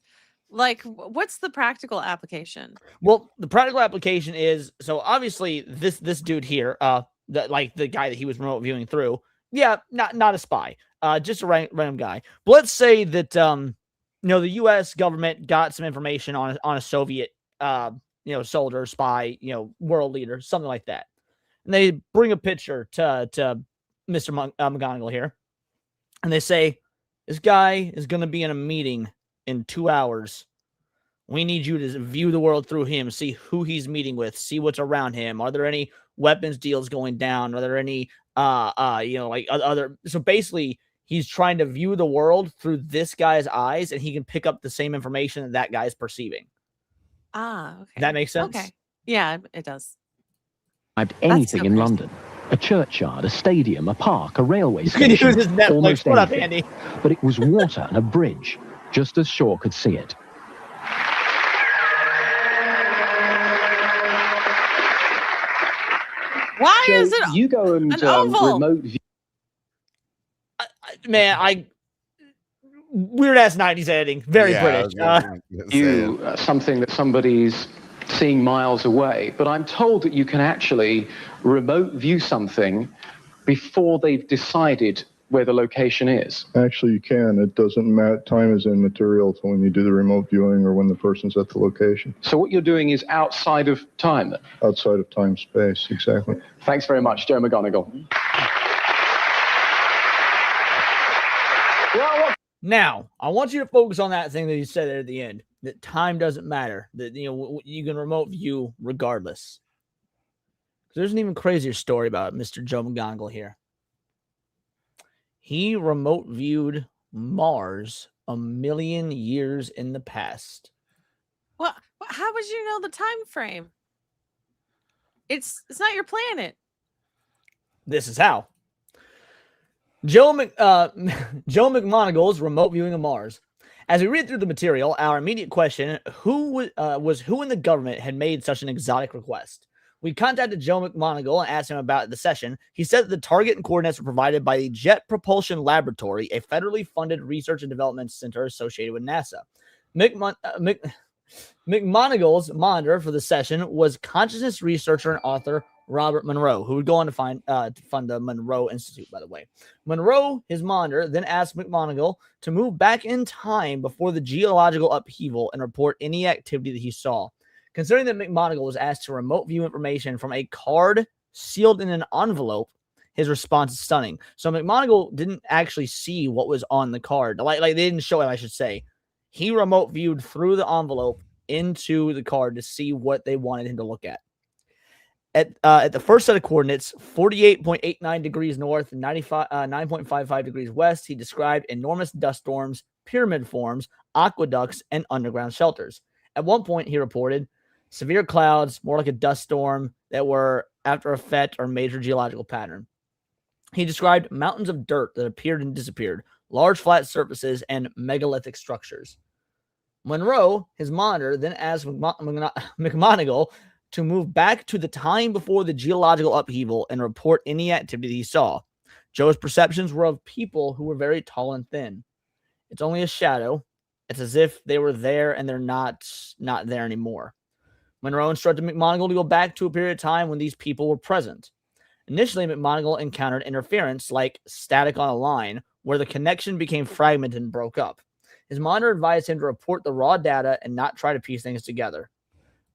What's the practical application? Well, the practical application is, so obviously this dude here, the guy that he was remote viewing through, yeah, not a spy, just a random guy. But let's say that the U.S. government got some information on a Soviet soldier, spy, world leader, something like that, and they bring a picture to Mr. McMoneagle here, and they say, This guy is going to be in a meeting in 2 hours. We need you to view the world through him, see who he's meeting with, see what's around him. Are there any weapons deals going down? Are there any, other? So basically, he's trying to view the world through this guy's eyes, and he can pick up the same information that guy's perceiving. Okay. That makes sense? Okay. Yeah, it does. Anything in London. A churchyard, a stadium, a park, a railway You can station. use his Netflix. Almost What up, anything. Andy? But it was water and a bridge, just as Shaw could see it. Why So is it you go and an oval? remote view? Weird ass 90s editing. Very British. Something that somebody's seeing miles away, but I'm told that you can actually remote view something before they've decided where the location is. Actually, you can. It doesn't matter. Time is immaterial to when you do the remote viewing or when the person's at the location. So what you're doing is outside of time? Outside of time, space, exactly. Thanks very much, Joe McMoneagle. Now, I want you to focus on that thing that you said there at the end, that time doesn't matter, that you can remote view regardless. There's an even crazier story about Mr. Joe McMoneagle here. He remote viewed Mars 1 million years in the past. Well, how would you know the time frame? It's not your planet. This is how. Joe McMoneagle's remote viewing of Mars. As we read through the material, our immediate question who in the government had made such an exotic request. We contacted Joe McMoneagle and asked him about the session. He said that the target and coordinates were provided by the Jet Propulsion Laboratory, a federally funded research and development center associated with NASA. McMoneagle's monitor for the session was consciousness researcher and author Robert Monroe, who would go on to fund the Monroe Institute, by the way. Monroe, his monitor, then asked McMoneagle to move back in time before the geological upheaval and report any activity that he saw. Considering that McMoneagle was asked to remote view information from a card sealed in an envelope, his response is stunning. So McMoneagle didn't actually see what was on the card. Like they didn't show it, I should say. He remote viewed through the envelope into the card to see what they wanted him to look at. At the first set of coordinates, 48.89 degrees north and 9.55 degrees west, he described enormous dust storms, pyramid forms, aqueducts, and underground shelters. At one point, he reported severe clouds, more like a dust storm, that were after a FET or major geological pattern. He described mountains of dirt that appeared and disappeared, large flat surfaces, and megalithic structures. Monroe, his monitor, then asked McMoneagle to move back to the time before the geological upheaval and report any activity he saw. Joe's perceptions were of people who were very tall and thin. It's only a shadow. It's as if they were there and they're not there anymore. Monroe instructed McMoneagle to go back to a period of time when these people were present. Initially, McMoneagle encountered interference like static on a line, where the connection became fragmented and broke up. His monitor advised him to report the raw data and not try to piece things together.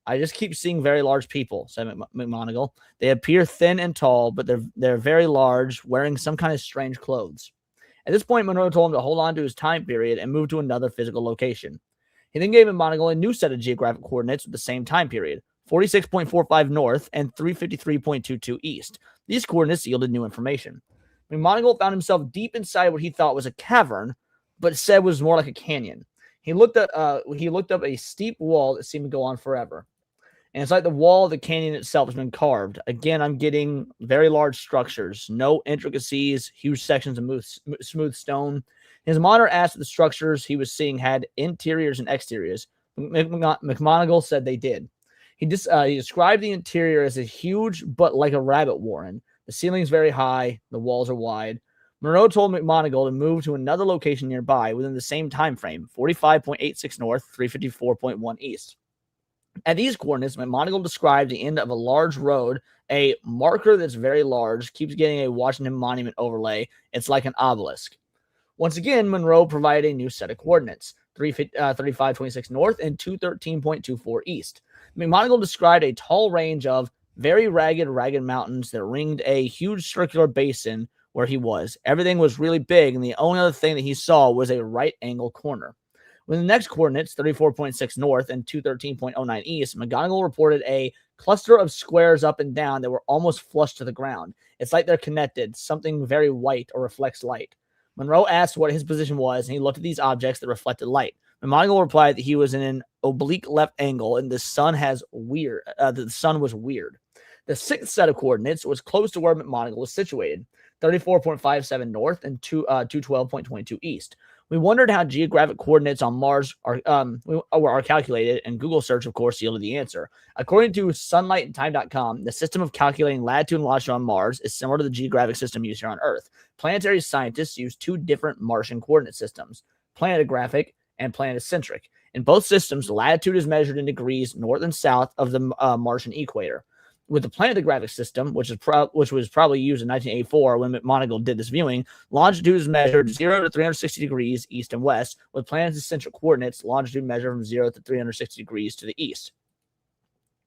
I just keep seeing very large people, said McMoneagle. They appear thin and tall, but they're very large, wearing some kind of strange clothes. At this point, Monroe told him to hold on to his time period and move to another physical location. He then gave McMoneagle a new set of geographic coordinates with the same time period, 46.45 north and 353.22 east. These coordinates yielded new information. McMoneagle found himself deep inside what he thought was a cavern, but said was more like a canyon. He looked up a steep wall that seemed to go on forever. And it's like the wall of the canyon itself has been carved. Again, I'm getting very large structures, no intricacies, huge sections of smooth stone. His monitor asked if the structures he was seeing had interiors and exteriors. McMoneagle said they did. He described the interior as a huge but like a rabbit warren. The ceiling is very high. The walls are wide. Monroe told McMoneagle to move to another location nearby within the same time frame, 45.86 north, 354.1 east. At these coordinates, McMoneagle described the end of a large road, a marker that's very large, keeps getting a Washington Monument overlay. It's like an obelisk. Once again, Monroe provided a new set of coordinates, 35.26 north and 213.24 east. McMoneagle described a tall range of very ragged mountains that ringed a huge circular basin where he was. Everything was really big, and the only other thing that he saw was a right angle corner. With the next coordinates, 34.6 north and 213.09 east, McGonagall reported a cluster of squares up and down that were almost flush to the ground. It's like they're connected, something very white or reflects light. Monroe asked what his position was, and he looked at these objects that reflected light. McMoneagle replied that he was in an oblique left angle, and the sun was weird. The sixth set of coordinates was close to where McMoneagle was situated, 34.57 north and 212.22 east. We wondered how geographic coordinates on Mars are calculated, and Google search, of course, yielded the answer. According to sunlightandtime.com, the system of calculating latitude and longitude on Mars is similar to the geographic system used here on Earth. Planetary scientists use two different Martian coordinate systems, planetographic and planetocentric. In both systems, latitude is measured in degrees north and south of the Martian equator. With the planetographic system, which was probably used in 1984 when McMoneagle did this viewing, longitude is measured 0 to 360 degrees east and west. With planetocentric coordinates, longitude measured from 0 to 360 degrees to the east.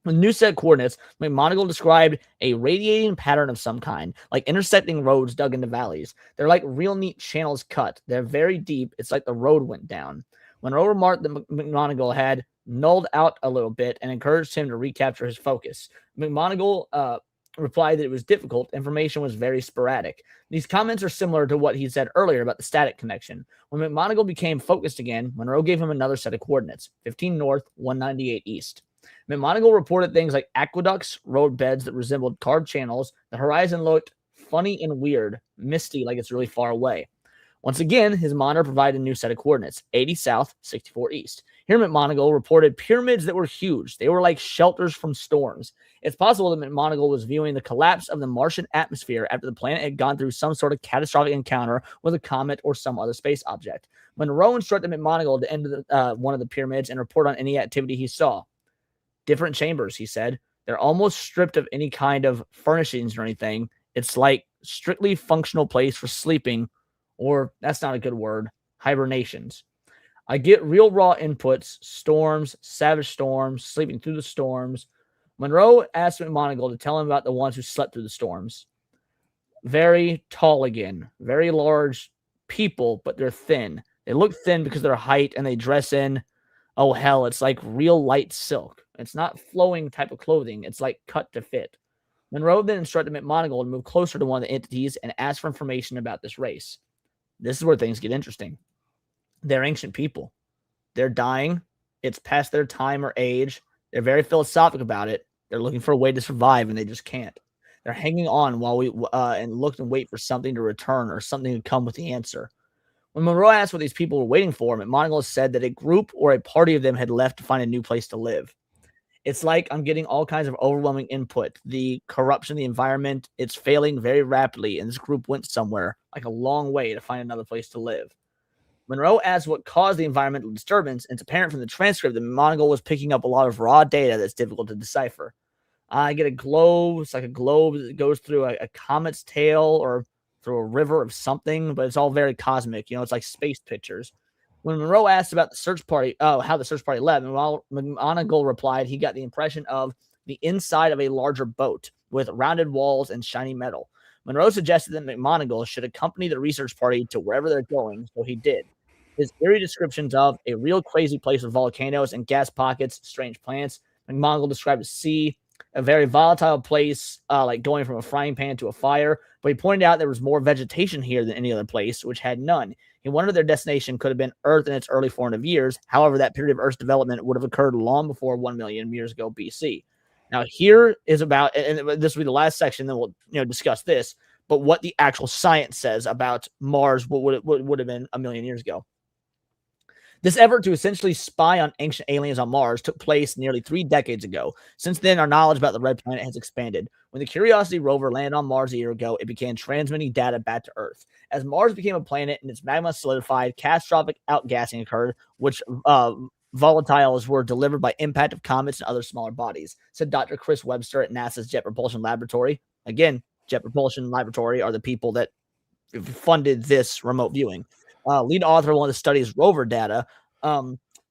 With the new set of coordinates, McMoneagle described a radiating pattern of some kind, like intersecting roads dug into valleys. They're like real neat channels cut. They're very deep. It's like the road went down. Monroe remarked that McMoneagle had nulled out a little bit and encouraged him to recapture his focus. McMoneagle replied that it was difficult. Information was very sporadic. These comments are similar to what he said earlier about the static connection. When McMoneagle became focused again, Monroe gave him another set of coordinates, 15 north, 198 east. McMoneagle reported things like aqueducts, road beds that resembled carved channels. The horizon looked funny and weird, misty, like it's really far away. Once again, his monitor provided a new set of coordinates, 80 south, 64 east. Here, McMoneagle reported pyramids that were huge. They were like shelters from storms. It's possible that McMoneagle was viewing the collapse of the Martian atmosphere after the planet had gone through some sort of catastrophic encounter with a comet or some other space object. Monroe instructed McMoneagle to enter one of the pyramids and report on any activity he saw. Different chambers, he said. They're almost stripped of any kind of furnishings or anything. It's like strictly functional place for sleeping, or that's not a good word, hibernations. I get real raw inputs, storms, savage storms, sleeping through the storms. Monroe asked McMoneagle to tell him about the ones who slept through the storms. Very tall again, very large people, but they're thin. They look thin because of their height, and they dress in, oh hell, it's like real light silk. It's not flowing type of clothing. It's like cut to fit. Monroe then instructed McMoneagle to move closer to one of the entities and ask for information about this race. This is where things get interesting. They're ancient people. They're dying. It's past their time or age. They're very philosophical about it. They're looking for a way to survive, and they just can't. They're hanging on while we and look and wait for something to return or something to come with the answer. When Monroe asked what these people were waiting for, McMoneagle said that a group or a party of them had left to find a new place to live. It's like I'm getting all kinds of overwhelming input. The corruption of the environment, it's failing very rapidly, and this group went somewhere, like a long way, to find another place to live. Monroe asked what caused the environmental disturbance, and it's apparent from the transcript that McMoneagle was picking up a lot of raw data that's difficult to decipher. I get a globe. It's like a globe that goes through a comet's tail or through a river of something, but it's all very cosmic. It's like space pictures. When Monroe asked about the search party, how the search party left, McMoneagle replied he got the impression of the inside of a larger boat with rounded walls and shiny metal. Monroe suggested that McMoneagle should accompany the research party to wherever they're going, so he did. His eerie descriptions of a real crazy place with volcanoes and gas pockets, strange plants. McMoneagle described the sea, a very volatile place, like going from a frying pan to a fire. But he pointed out there was more vegetation here than any other place, which had none. He wondered their destination could have been Earth in its early 400 years. However, that period of Earth's development would have occurred long before 1 million years ago BC. Now, here is about, and this will be the last section, then we'll discuss this, but what the actual science says about Mars, what would have been 1 million years ago. This effort to essentially spy on ancient aliens on Mars took place nearly 3 decades ago. Since then, our knowledge about the red planet has expanded. When the Curiosity rover landed on Mars a year ago, it began transmitting data back to Earth. As Mars became a planet and its magma solidified, catastrophic outgassing occurred, which volatiles were delivered by impact of comets and other smaller bodies, said Dr. Chris Webster at NASA's Jet Propulsion Laboratory. Again, Jet Propulsion Laboratory are the people that funded this remote viewing. Lead author of one of the study's rover data,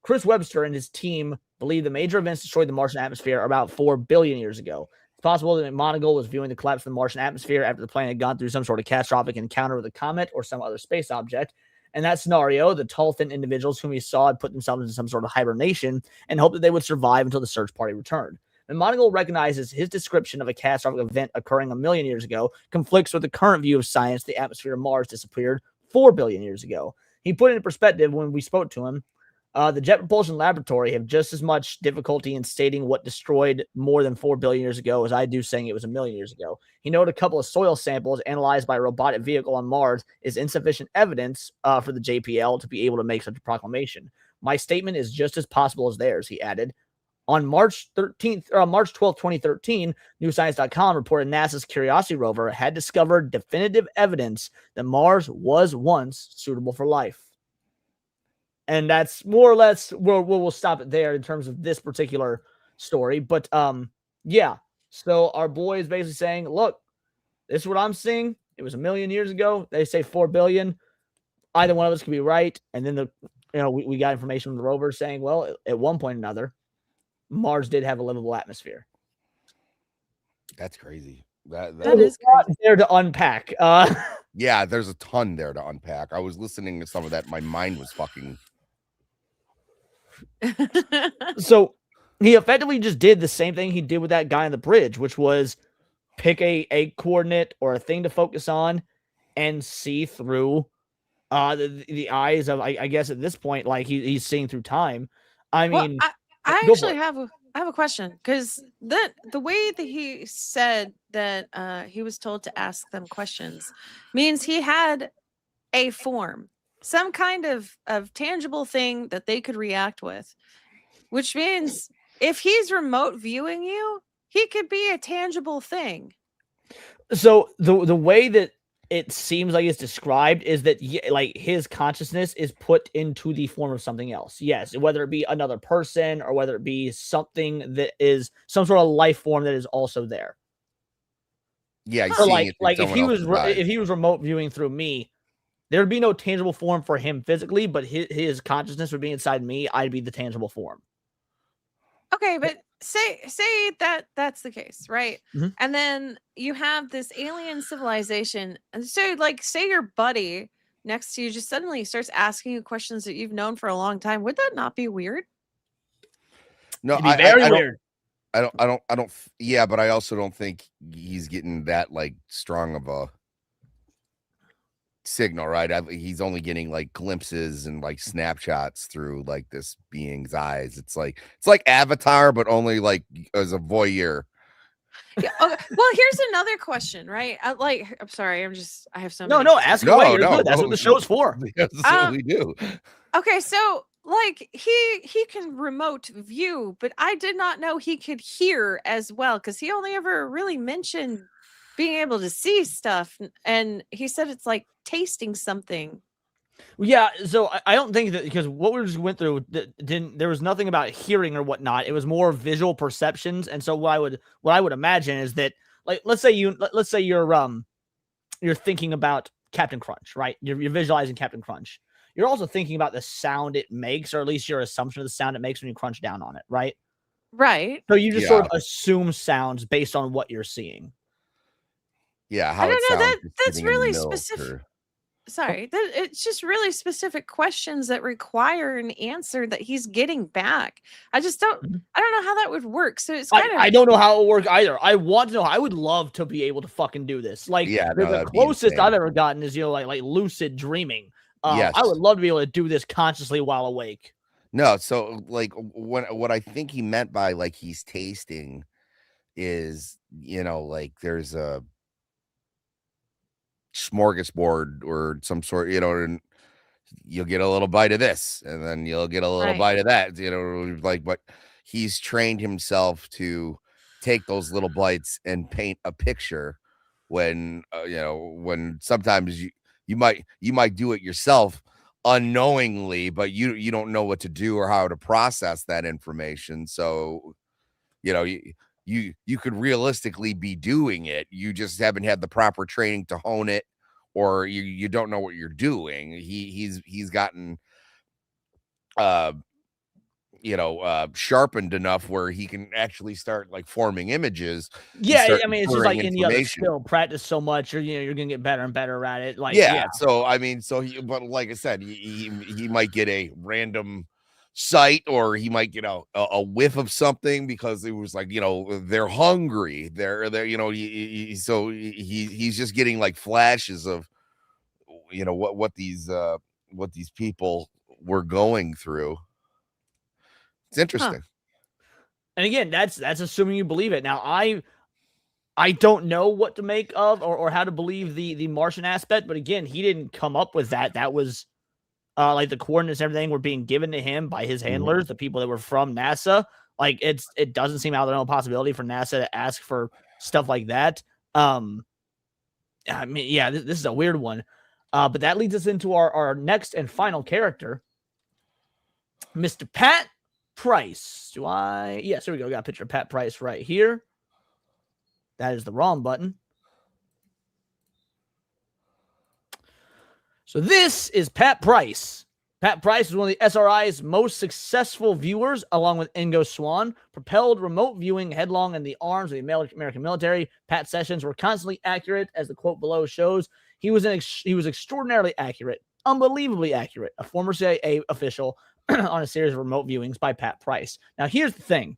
Chris Webster and his team believe the major events destroyed the Martian atmosphere about 4 billion years ago. It's possible that McMoneagle was viewing the collapse of the Martian atmosphere after the plane had gone through some sort of catastrophic encounter with a comet or some other space object. In that scenario, the tall, thin individuals whom he saw had put themselves in some sort of hibernation and hoped that they would survive until the search party returned. McMoneagle recognizes his description of a catastrophic event occurring 1 million years ago conflicts with the current view of science. The atmosphere of Mars disappeared 4 billion years ago. He put it in perspective when we spoke to him. The Jet Propulsion Laboratory have just as much difficulty in stating what destroyed more than 4 billion years ago as I do saying it was 1 million years ago. He noted a couple of soil samples analyzed by a robotic vehicle on Mars is insufficient evidence for the JPL to be able to make such a proclamation. My statement is just as possible as theirs, he added. On March 12th, 2013, NewScience.com reported NASA's Curiosity rover had discovered definitive evidence that Mars was once suitable for life. And that's more or less where we'll stop it there in terms of this particular story. But yeah, so our boy is basically saying, look, this is what I'm seeing. It was 1 million years ago. They say 4 billion. Either one of us could be right. And then we got information from the rover saying, well, at one point or another, Mars did have a livable atmosphere. That's crazy. That is crazy. There to unpack. Yeah, there's a ton there to unpack. I was listening to some of that. My mind was fucking. So he effectively just did the same thing he did with that guy on the bridge, which was pick a coordinate or a thing to focus on and see through the eyes of, I guess at this point, like he's seeing through time. I mean, I actually have a question, because the way that he said that he was told to ask them questions means he had a form, some kind of tangible thing that they could react with, which means if he's remote viewing you, he could be a tangible thing. So the way that it seems like it's described is that like his consciousness is put into the form of something else. Yes, whether it be another person or whether it be something that is some sort of life form that is also there. Yeah, so like if he was remote viewing through me, there would be no tangible form for him physically, but his consciousness would be inside me. I'd be the tangible form. Okay, but say that's the case, right? Mm-hmm. And then you have this alien civilization, and so like say your buddy next to you just suddenly starts asking you questions that you've known for a long time. Would that not be weird? No, It'd be very weird. I don't. Yeah, but I also don't think he's getting that like strong of a signal, right? He's only getting like glimpses and like snapshots through like this being's eyes. It's like Avatar, but only like as a voyeur. Yeah. Okay. Well, here's another question, right? I'm sorry. I have so many. No. Ask away. You're good. That's what the show's for. That's what we do. Okay, so like he can remote view, but I did not know he could hear as well, because he only ever really mentioned being able to see stuff, and he said it's like tasting something. Yeah, so I don't think that, because what we just went through there was nothing about hearing or whatnot. It was more visual perceptions. And so what I would imagine is that, like, let's say you're thinking about Captain Crunch, right? You're visualizing Captain Crunch. You're also thinking about the sound it makes, or at least your assumption of the sound it makes when you crunch down on it, right? Right. So you just sort of assume sounds based on what you're seeing. Yeah, how I don't know. sounds That's really specific. Sorry, it's just really specific questions that require an answer that he's getting back. I just don't. I don't know how that would work. So it's kind of. I don't know how it would work either. I want to know. I would love to be able to fucking do this. Like, the closest I've ever gotten is like lucid dreaming. Yes. I would love to be able to do this consciously while awake. No, so like what I think he meant by like he's tasting is, like there's a smorgasbord or some sort, and you'll get a little bite of this and then you'll get a little bite of that, like, but he's trained himself to take those little bites and paint a picture when when sometimes you might do it yourself unknowingly, but you don't know what to do or how to process that information. So you could realistically be doing it. You just haven't had the proper training to hone it, or you don't know what you're doing. He's gotten sharpened enough where he can actually start like forming images. Yeah, I mean, it's just like any other information. skill. Practice so much, or you're gonna get better and better at it. Like, Yeah. So I mean, but like I said, he might get a random sight, or he might get a whiff of something because it was like, they're hungry. They're so he's just getting like flashes of what these people were going through. It's interesting. And again, that's assuming you believe it. Now, I don't know what to make of or how to believe the Martian aspect, but again, he didn't come up with that. That was like the coordinates and everything were being given to him by his handlers, the people that were from NASA. Like it doesn't seem out of the realm of possibility for NASA to ask for stuff like that. I mean, yeah, this is a weird one. But that leads us into our next and final character, Mr. Pat Price. Yes, here we go. Got a picture of Pat Price right here. That is the wrong button. So this is Pat Price. Pat Price is one of the SRI's most successful viewers, along with Ingo Swann. Propelled remote viewing headlong in the arms of the American military, Pat's sessions were constantly accurate, as the quote below shows. He was extraordinarily accurate, unbelievably accurate, a former CIA official on a series of remote viewings by Pat Price. Now, here's the thing.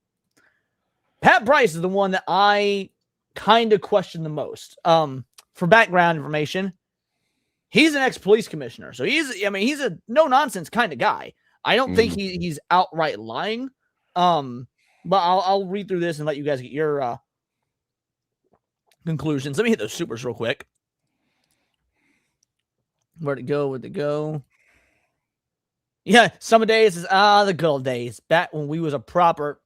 Pat Price is the one that I kind of question the most. For background information, he's an ex-police commissioner. So he's a no-nonsense kind of guy. I don't think he's outright lying. But I'll read through this and let you guys get your conclusions. Let me hit those supers real quick. Where'd it go? Yeah, some days is the good old days. Back when we was a proper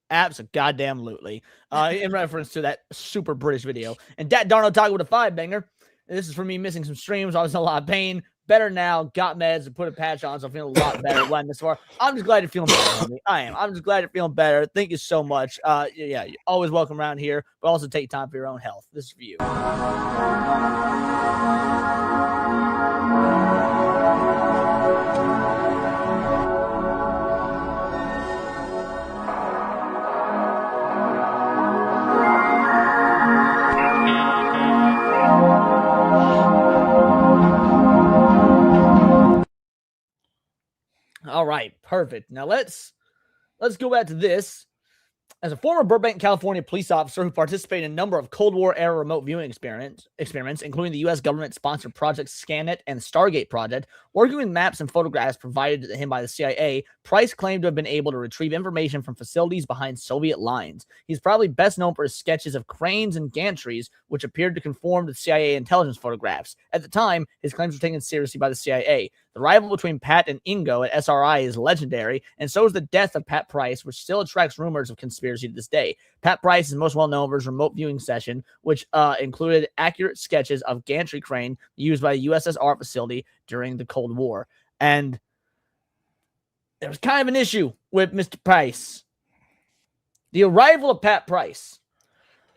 abso-goddamn-lutely. In reference to that super British video. And that Darno talking with a 5-banger. This is for me missing some streams. I was in a lot of pain. Better now. Got meds and put a patch on, so I'm feeling a lot better. Went this far. I'm just glad you're feeling better, homie. I am. I'm just glad you're feeling better. Thank you so much. Yeah, you're always welcome around here, but also take time for your own health. This is for you. All right, perfect. Now let's go back to this. As a former Burbank, California police officer who participated in a number of Cold War era remote viewing experiments, including the U.S. government-sponsored Project Stargate and Stargate project, working with maps and photographs provided to him by the CIA, Price claimed to have been able to retrieve information from facilities behind Soviet lines. He's probably best known for his sketches of cranes and gantries, which appeared to conform to CIA intelligence photographs. At the time, his claims were taken seriously by the CIA. The rival between Pat and Ingo at SRI is legendary, and so is the death of Pat Price, which still attracts rumors of conspiracy to this day. Pat Price is most well known for his remote viewing session, which included accurate sketches of gantry crane used by the USSR facility during the Cold War. And there was kind of an issue with Mr. Price. The arrival of Pat Price.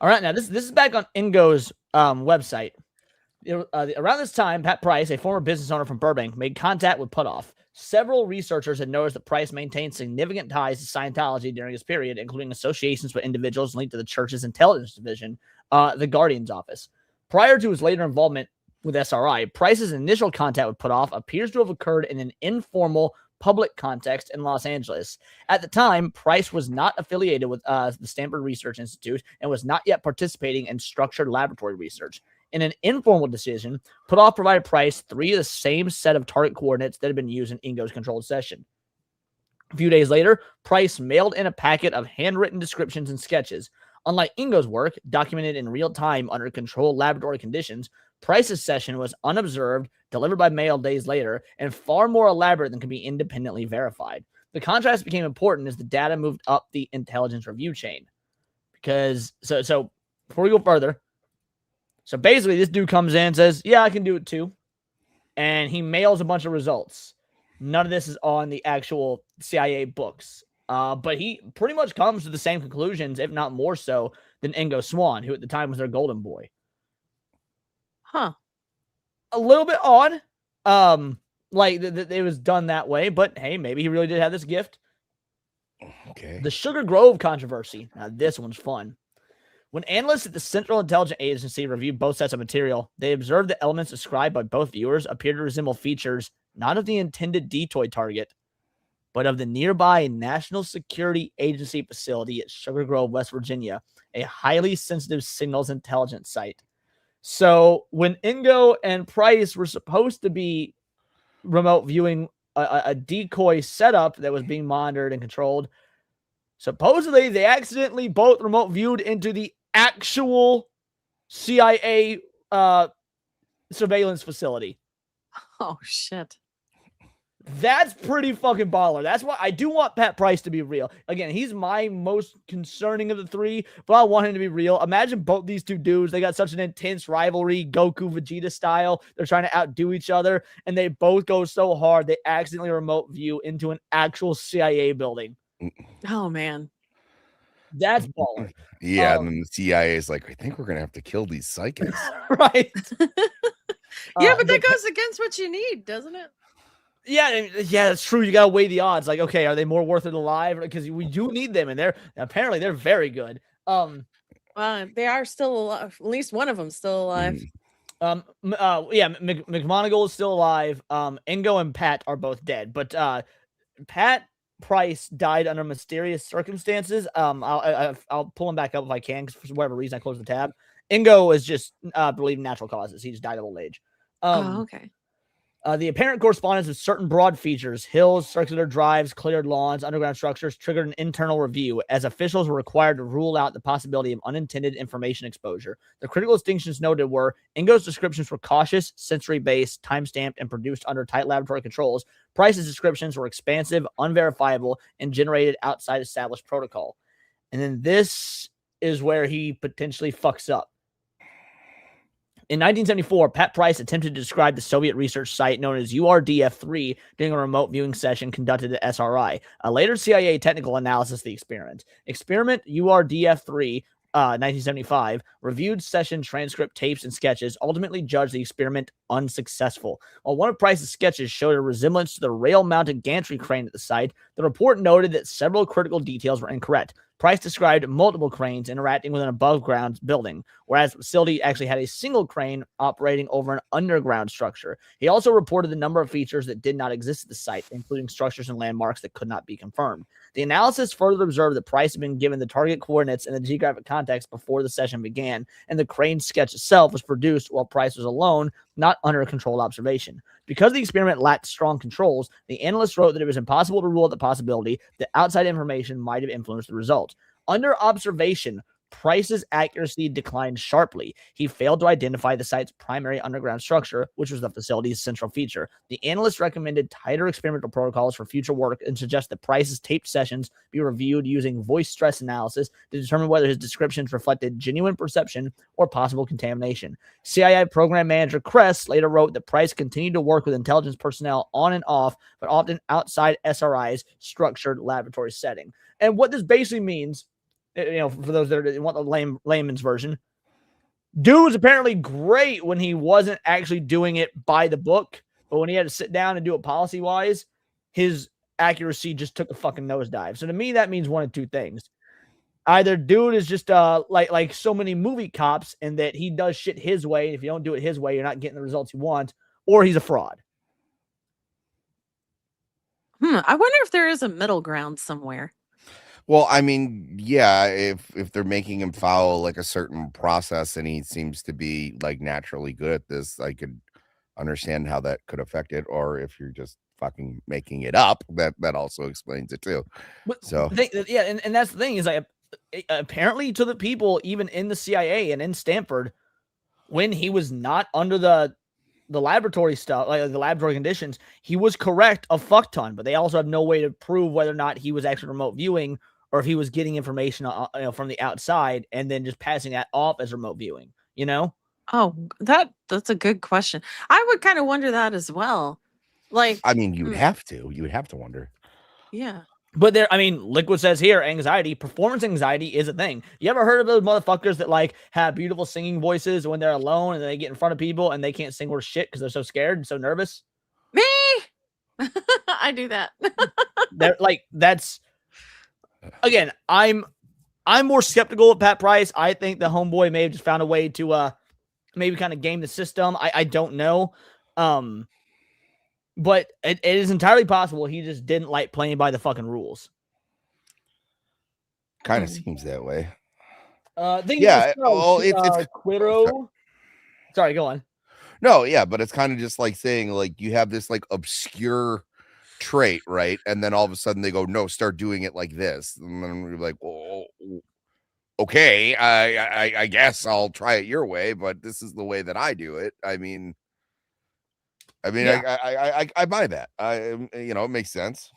All right, now this is back on Ingo's website. Around this time, Pat Price, a former business owner from Burbank, made contact with Putoff. Several researchers had noticed that Price maintained significant ties to Scientology during his period, including associations with individuals linked to the church's intelligence division, the Guardian's office. Prior to his later involvement with SRI, Price's initial contact with Putoff appears to have occurred in an informal public context in Los Angeles. At the time, Price was not affiliated with the Stanford Research Institute and was not yet participating in structured laboratory research. In an informal decision, Putoff provided Price 3 of the same set of target coordinates that had been used in Ingo's controlled session. A few days later, Price mailed in a packet of handwritten descriptions and sketches. Unlike Ingo's work, documented in real time under controlled laboratory conditions, Price's session was unobserved, delivered by mail days later, and far more elaborate than can be independently verified. The contrast became important as the data moved up the intelligence review chain. Because, so before we go further, so basically this dude comes in and says, yeah, I can do it too. And he mails a bunch of results. None of this is on the actual CIA books. But he pretty much comes to the same conclusions, if not more so, than Ingo Swann, who at the time was their golden boy. Huh. A little bit odd. Like it was done that way, but hey, maybe he really did have this gift. Okay. The Sugar Grove controversy. Now, this one's fun. When analysts at the Central Intelligence Agency reviewed both sets of material, they observed that elements described by both viewers appear to resemble features not of the intended decoy target, but of the nearby National Security Agency facility at Sugar Grove, West Virginia, a highly sensitive signals intelligence site. So when Ingo and Price were supposed to be remote viewing a decoy setup that was being monitored and controlled, supposedly they accidentally both remote viewed into the actual CIA surveillance facility. Oh, shit. That's pretty fucking baller. That's why I do want Pat Price to be real. Again, he's my most concerning of the three, but I want him to be real. Imagine both these two dudes. They got such an intense rivalry, Goku Vegeta style. They're trying to outdo each other, and they both go so hard they accidentally remote view into an actual CIA building. Oh, man. That's baller. Yeah, and then the CIA is like, I think we're going to have to kill these psychics. Right. Yeah, but that goes against what you need, doesn't it? Yeah, that's true. You gotta weigh the odds. Like, okay, are they more worth it alive? Because we do need them, and apparently they're very good. They are still alive. At least one of them still alive. McMoneagle is still alive. Ingo and Pat are both dead, but Pat Price died under mysterious circumstances. I'll pull him back up if I can, because for whatever reason I closed the tab. Ingo is just believed natural causes. He just died of old age. Okay. The apparent correspondence of certain broad features, hills, circular drives, cleared lawns, underground structures, triggered an internal review, as officials were required to rule out the possibility of unintended information exposure. The critical distinctions noted were Ingo's descriptions were cautious, sensory-based, time-stamped, and produced under tight laboratory controls. Price's descriptions were expansive, unverifiable, and generated outside established protocol. And then this is where he potentially fucks up. In 1974, Pat Price attempted to describe the Soviet research site known as URDF-3 during a remote viewing session conducted at SRI. A later CIA technical analysis of the experiment. Experiment URDF-3, 1975, reviewed session transcript tapes and sketches, ultimately judged the experiment unsuccessful. While one of Price's sketches showed a resemblance to the rail-mounted gantry crane at the site, the report noted that several critical details were incorrect. Price described multiple cranes interacting with an above-ground building, whereas the facility actually had a single crane operating over an underground structure. He also reported the number of features that did not exist at the site, including structures and landmarks that could not be confirmed. The analysis further observed that Price had been given the target coordinates and the geographic context before the session began, and the crane sketch itself was produced while Price was alone, not under controlled observation. Because the experiment lacked strong controls, the analysts wrote that it was impossible to rule out the possibility that outside information might have influenced the result. Under observation, Price's accuracy declined sharply. He failed to identify the site's primary underground structure, which was the facility's central feature. The analysts recommended tighter experimental protocols for future work and suggest that Price's taped sessions be reviewed using voice stress analysis to determine whether his descriptions reflected genuine perception or possible contamination. CIA program manager Kress later wrote that Price continued to work with intelligence personnel on and off, but often outside SRI's structured laboratory setting. And what this basically means, for those that want the layman's version, dude was apparently great when he wasn't actually doing it by the book, but when he had to sit down and do it policy-wise, his accuracy just took a fucking nosedive. So to me, that means one of two things. Either dude is just like so many movie cops, and that he does shit his way. If you don't do it his way, you're not getting the results you want, or he's a fraud. I wonder if there is a middle ground somewhere. Well, I mean, yeah, if they're making him follow like a certain process and he seems to be like naturally good at this, I could understand how that could affect it. Or if you're just fucking making it up, that also explains it too. But so and that's the thing is, like, apparently to the people even in the CIA and in Stanford, when he was not under the laboratory stuff, like the laboratory conditions, he was correct a fuck ton, but they also have no way to prove whether or not he was actually remote viewing or if he was getting information from the outside and then just passing that off as remote viewing, Oh, that's a good question. I would kind of wonder that as well. Like, I mean, you would have to wonder. Yeah. But Liquid says here, performance anxiety is a thing. You ever heard of those motherfuckers that like have beautiful singing voices when they're alone and they get in front of people and they can't sing worth shit because they're so scared and so nervous? Me? I do that. They're like, that's again, I'm more skeptical of Pat Price. I think the homeboy may have just found a way to maybe kind of game the system. I don't know. But it is entirely possible he just didn't like playing by the fucking rules. Kind of seems that way. Yeah. It's Quiro. Sorry, go on. No, yeah, but it's kind of just like saying, like, you have this like obscure trait, right? And then all of a sudden they go, no, start doing it like this. And then we're like, well, okay, I guess I'll try it your way, but this is the way that I do it. I mean, yeah. I buy that. It makes sense.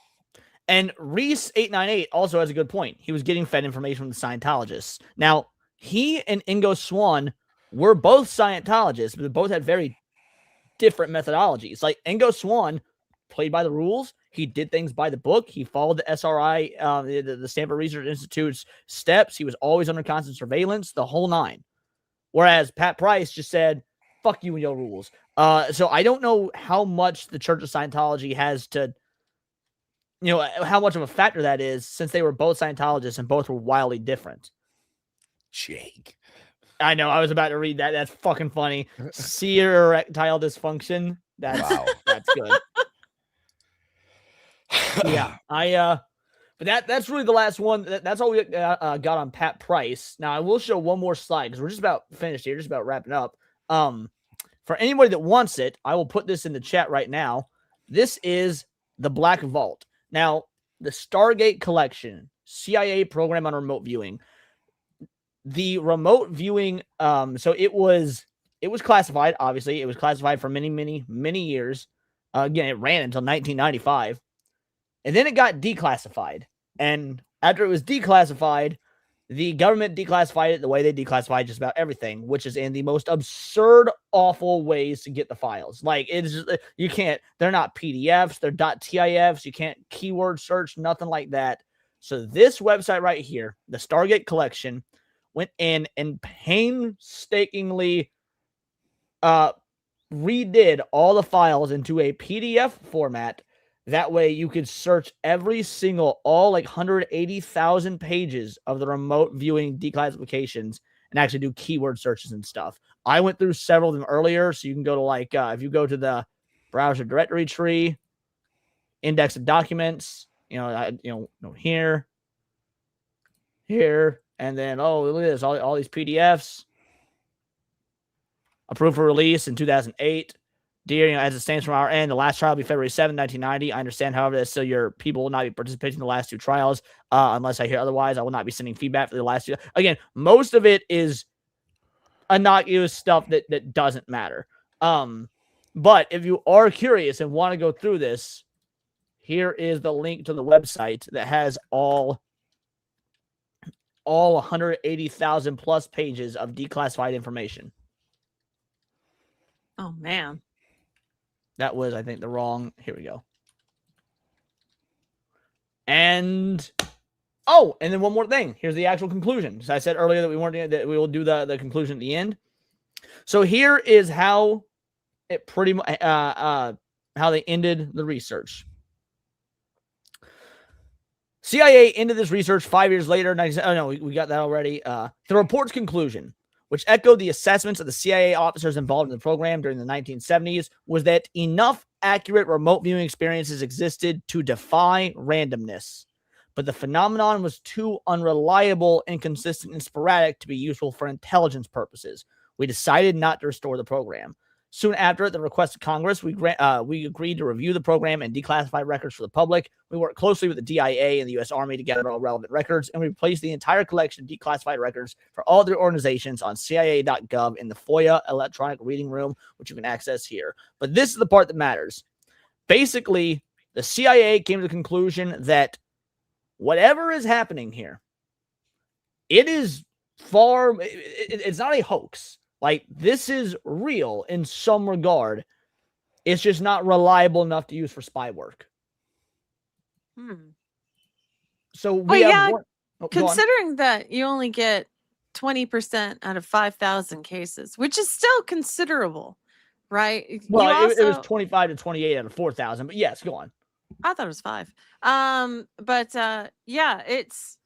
And Reese 898 also has a good point. He was getting fed information from the Scientologists. Now, he and Ingo Swann were both Scientologists, but they both had very different methodologies. Like Ingo Swann played by the rules. He did things by the book. He followed the SRI, the Stanford Research Institute's steps. He was always under constant surveillance, the whole nine. Whereas Pat Price just said, fuck you and your rules. So I don't know how much the Church of Scientology has to, how much of a factor that is, since they were both Scientologists and both were wildly different. Jake. I know. I was about to read that. That's fucking funny. Seer erectile dysfunction. That's good. Yeah. But that's really the last one. That's all we got on Pat Price. Now I will show one more slide because we're just about finished here, just about wrapping up. For anybody that wants it, I will put this in the chat right now. This is the Black Vault. Now, the Stargate collection, CIA program on remote viewing. The remote viewing, so it was classified, obviously. It was classified for many, many, many years. Again, it ran until 1995. And then it got declassified. And after it was declassified, the government declassified it the way they declassified just about everything, which is in the most absurd, awful ways to get the files. Like, it's just, you can't, they're not PDFs, they're .tifs, you can't keyword search, nothing like that. So this website right here, the Stargate collection, went in and painstakingly redid all the files into a PDF format. That way you could search every single, all like 180,000 pages of the remote viewing declassifications and actually do keyword searches and stuff. I went through several of them earlier. So you can go to like, if you go to the browser directory tree, index of documents, here, and then, look at this, all these PDFs. Approved for release in 2008. Dear, as it stands from our end, the last trial will be February 7, 1990. I understand, however, that still your people will not be participating in the last two trials. Unless I hear otherwise, I will not be sending feedback for the last two. Again, most of it is innocuous stuff that doesn't matter. But if you are curious and want to go through this, here is the link to the website that has all 180,000 plus pages of declassified information. Oh, man. That was, I think, the wrong. Here we go. And then one more thing. Here's the actual conclusion. So I said earlier that we will do the conclusion at the end. So here is how it pretty much how they ended the research. CIA ended this research 5 years later. We got that already. The report's conclusion, which echoed the assessments of the CIA officers involved in the program during the 1970s, was that enough accurate remote viewing experiences existed to defy randomness. But the phenomenon was too unreliable, inconsistent, and sporadic to be useful for intelligence purposes. We decided not to restore the program. Soon after, at the request of Congress, we agreed to review the program and declassify records for the public. We worked closely with the DIA and the U.S. Army to gather all relevant records, and we placed the entire collection of declassified records for all their organizations on CIA.gov in the FOIA electronic reading room, which you can access here. But this is the part that matters. Basically, the CIA came to the conclusion that whatever is happening here, it is it's not a hoax. Like, this is real in some regard. It's just not reliable enough to use for spy work. So considering that you only get 20% out of 5,000 cases, which is still considerable, right? Well, it was 25 to 28 out of 4,000, but yes, go on. I thought it was 5. But yeah, it's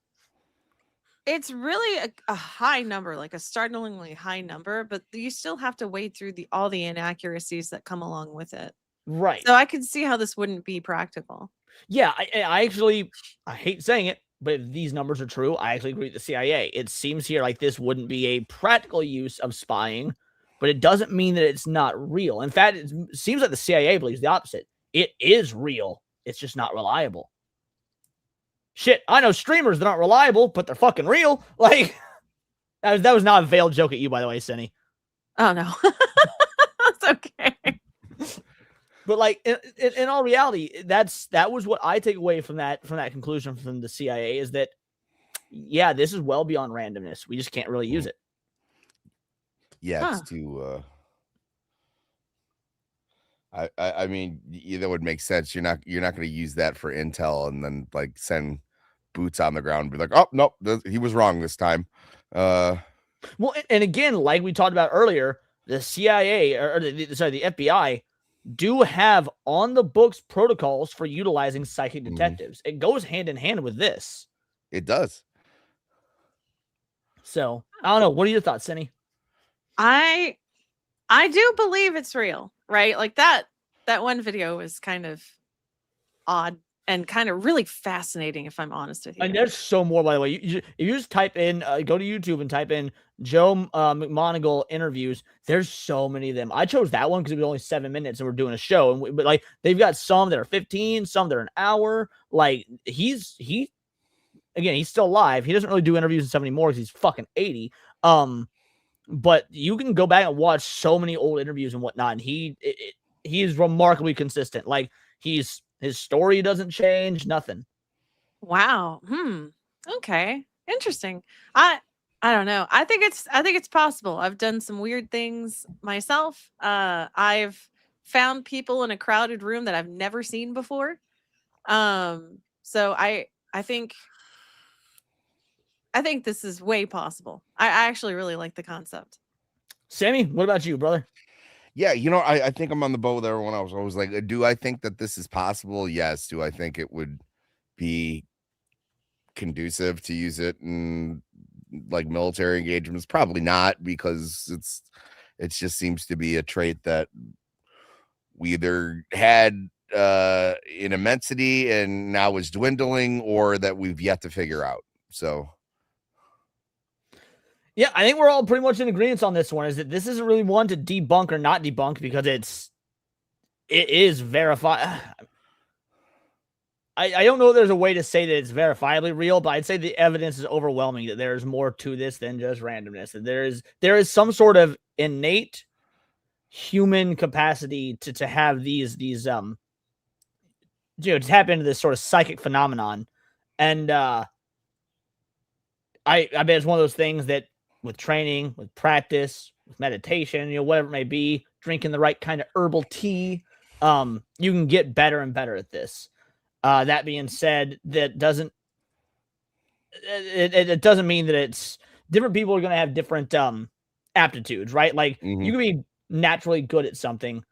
it's really a high number, like a startlingly high number, but you still have to wade through all the inaccuracies that come along with it. Right. So I can see how this wouldn't be practical. Yeah, I actually, I hate saying it, but if these numbers are true, I actually agree with the CIA. It seems here like this wouldn't be a practical use of spying, but it doesn't mean that it's not real. In fact, it seems like the CIA believes the opposite. It is real. It's just not reliable. Shit, I know streamers that aren't reliable, but they're fucking real. Like, that was not a veiled joke at you, by the way, Cindy. Oh, no. That's okay. But like in all reality, that was what I take away from that conclusion from the CIA is that, yeah, this is well beyond randomness. We just can't really use it. Yeah, it's too. I mean, that would make sense. You're not going to use that for intel and then like send boots on the ground and be like, oh no, he was wrong this time. Well, and again, like we talked about earlier, the CIA or the FBI do have on the books protocols for utilizing psychic detectives. It goes hand in hand with this. It does. So I don't know. What are your thoughts, Cindy? I do believe it's real, right? Like that one video was kind of odd and kind of really fascinating, if I'm honest with you. And there's so more, by the way. If you just type in, go to YouTube and type in Joe McMoneagle interviews, there's so many of them. I chose that one because it was only 7 minutes and we're doing a show. But like they've got some that are 15, some that are an hour. Like he's still alive. He doesn't really do interviews and stuff anymore because he's fucking 80. But you can go back and watch so many old interviews and whatnot, and he is remarkably consistent. Like his story doesn't change, nothing. Wow. Okay. Interesting. I don't know. I think it's possible. I've done some weird things myself. I've found people in a crowded room that I've never seen before. So I think this is way possible. I actually really like the concept. Sammy, what about you, brother? Yeah, I think I'm on the boat with everyone else. I was like, do I think that this is possible? Yes. Do I think it would be conducive to use it in like military engagements? Probably not, because it just seems to be a trait that we either had in immensity and now is dwindling, or that we've yet to figure out. So yeah, I think we're all pretty much in agreement on this one, is that this isn't really one to debunk or not debunk, because it is verified. I don't know if there's a way to say that it's verifiably real, but I'd say the evidence is overwhelming that there's more to this than just randomness. That there is some sort of innate human capacity to have these to tap into this sort of psychic phenomenon. And I bet it's one of those things that with training, with practice, with meditation, whatever it may be, drinking the right kind of herbal tea, you can get better and better at this. That being said, it doesn't mean that it's different. People are going to have different aptitudes, right? Like you can be naturally good at something,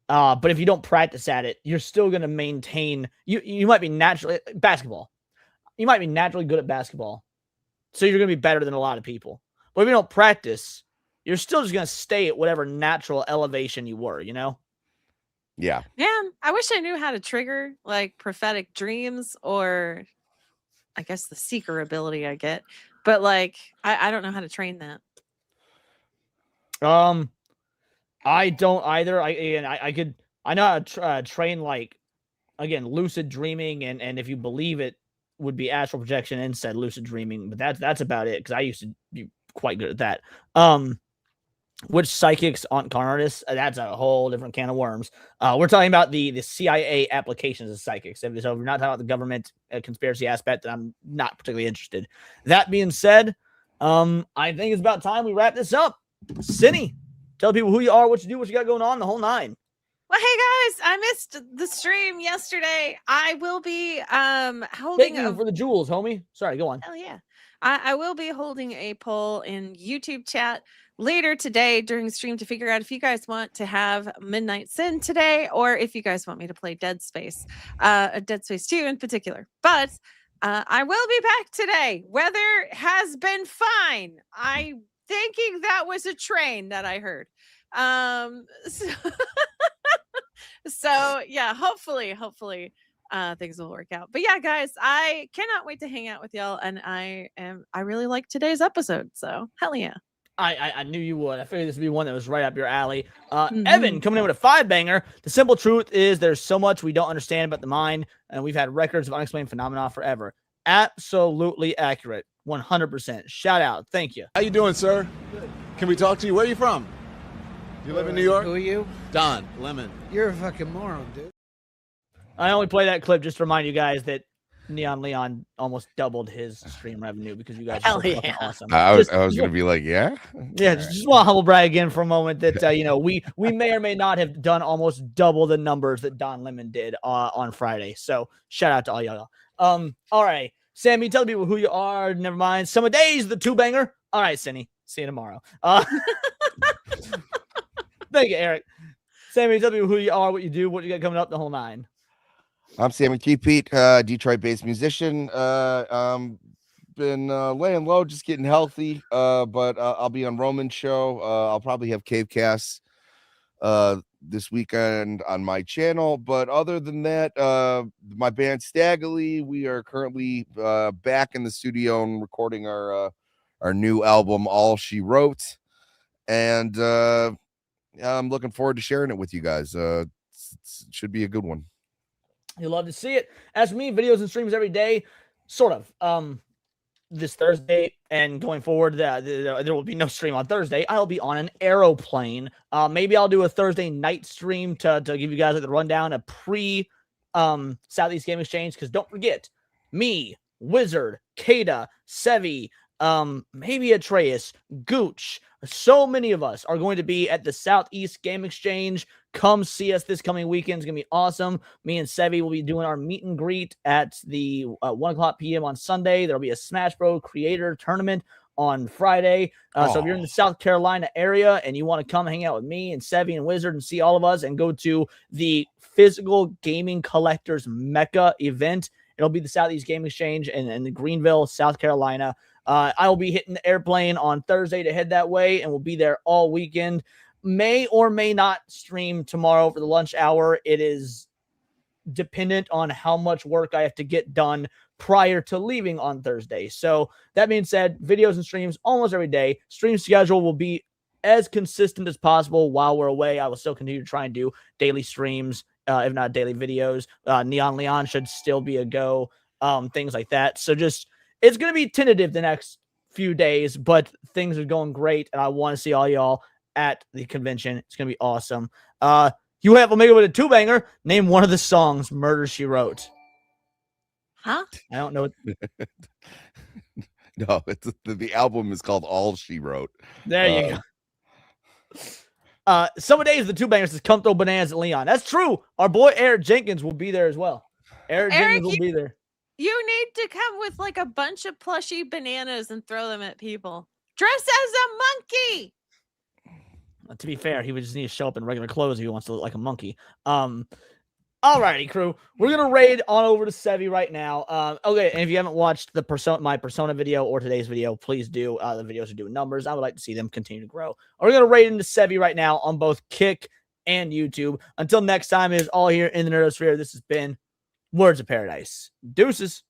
but if you don't practice at it, you're still going to maintain. You might be naturally basketball. You might be naturally good at basketball, so you're going to be better than a lot of people. But if you don't practice, you're still just going to stay at whatever natural elevation you were, Yeah. Man, I wish I knew how to trigger like prophetic dreams, or I guess the seeker ability I get. But like, I don't know how to train that. I don't either. I know how to train, like, again, lucid dreaming, and if you believe it would be astral projection and said lucid dreaming, but that's about it, because I used to be quite good at that. Which psychics aren't con artists? That's a whole different can of worms. We're talking about the CIA applications of psychics. So we're not talking about the government conspiracy aspect, that I'm not particularly interested. That being said, I think it's about time we wrap this up. Cindy, tell people who you are, what you do, what you got going on, the whole nine. Well, hey guys, I missed the stream yesterday. I will be holding for the jewels, homie. Sorry, go on. Hell yeah. I will be holding a poll in YouTube chat later today during the stream to figure out if you guys want to have Midnight Sin today, or if you guys want me to play Dead Space 2 in particular. But I will be back today. Weather has been fine. I'm thinking that was a train that I heard. So yeah, hopefully things will work out. But yeah, guys, I cannot wait to hang out with y'all, and I really like today's episode. So hell yeah. I knew you would. I figured this would be one that was right up your alley. Evan coming in with a 5-banger. The simple truth is there's so much we don't understand about the mind, and we've had records of unexplained phenomena forever. Absolutely accurate. 100%. Shout out. Thank you. How you doing, sir? Can we talk to you? Where are you from? You live in New York? Who are you? Don Lemon. You're a fucking moron, dude. I only play that clip just to remind you guys that Neon Leon almost doubled his stream revenue because you guys are so fucking awesome. I was gonna be like, yeah, just want to humble brag again for a moment that we may or may not have done almost double the numbers that Don Lemon did on Friday. So shout out to all y'all. All right, Sammy, tell people who you are. Never mind. Summer Days, the 2-banger. All right, Cindy, see you tomorrow. Thank you, Eric. Sammy, tell people who you are, what you do, what you got coming up, the whole nine. I'm Sammy T. Pete, Detroit-based musician. Been laying low, just getting healthy. But I'll be on Roman's show. I'll probably have cave casts this weekend on my channel. But other than that, my band Staggerly, we are currently back in the studio and recording our new album, All She Wrote, and I'm looking forward to sharing it with you guys. It should be a good one. You'll love to see it. As for me, videos and streams every day, sort of. This Thursday and going forward, there will be no stream on Thursday. I'll be on an aeroplane. Maybe I'll do a Thursday night stream to give you guys like the rundown, a pre Southeast Game Exchange. Because don't forget, me, Wizard, Kada, Sevi, maybe Atreus, Gooch. So many of us are going to be at the Southeast Game Exchange. Come see us this coming weekend. It's going to be awesome. Me and Sevi will be doing our meet and greet at the 1:00 p.m. on Sunday. There'll be a Smash Bros. Creator tournament on Friday. So if you're in the South Carolina area and you want to come hang out with me and Sevi and Wizard and see all of us and go to the Physical Gaming Collectors Mecca event, it'll be the Southeast Game Exchange in Greenville, South Carolina. I will be hitting the airplane on Thursday to head that way, and we'll be there all weekend. May or may not stream tomorrow for the lunch hour. It is dependent on how much work I have to get done prior to leaving on Thursday. So that being said, videos and streams almost every day. Stream schedule will be as consistent as possible while we're away. I will still continue to try and do daily streams, if not daily videos. Neon Leon should still be a go, things like that. So just, it's going to be tentative the next few days, but things are going great, and I want to see all y'all at the convention. It's going to be awesome. You have Omega with a 2-banger. Name one of the songs Murder, She Wrote. Huh? I don't know. No, the album is called All She Wrote. There you go. Some days the 2-bangers says come throw bananas at Leon. That's true. Our boy Eric Jenkins will be there as well. Eric Jenkins will be there. You need to come with like a bunch of plushy bananas and throw them at people. Dress as a monkey. To be fair, he would just need to show up in regular clothes if he wants to look like a monkey. Alrighty, crew. We're gonna raid on over to Sevi right now. Okay, and if you haven't watched my persona video or today's video, please do. The videos are doing numbers. I would like to see them continue to grow. We're gonna raid into Sevi right now on both Kick and YouTube. Until next time, it is all here in the Nerdosphere. This has been Words of Paradise. Deuces.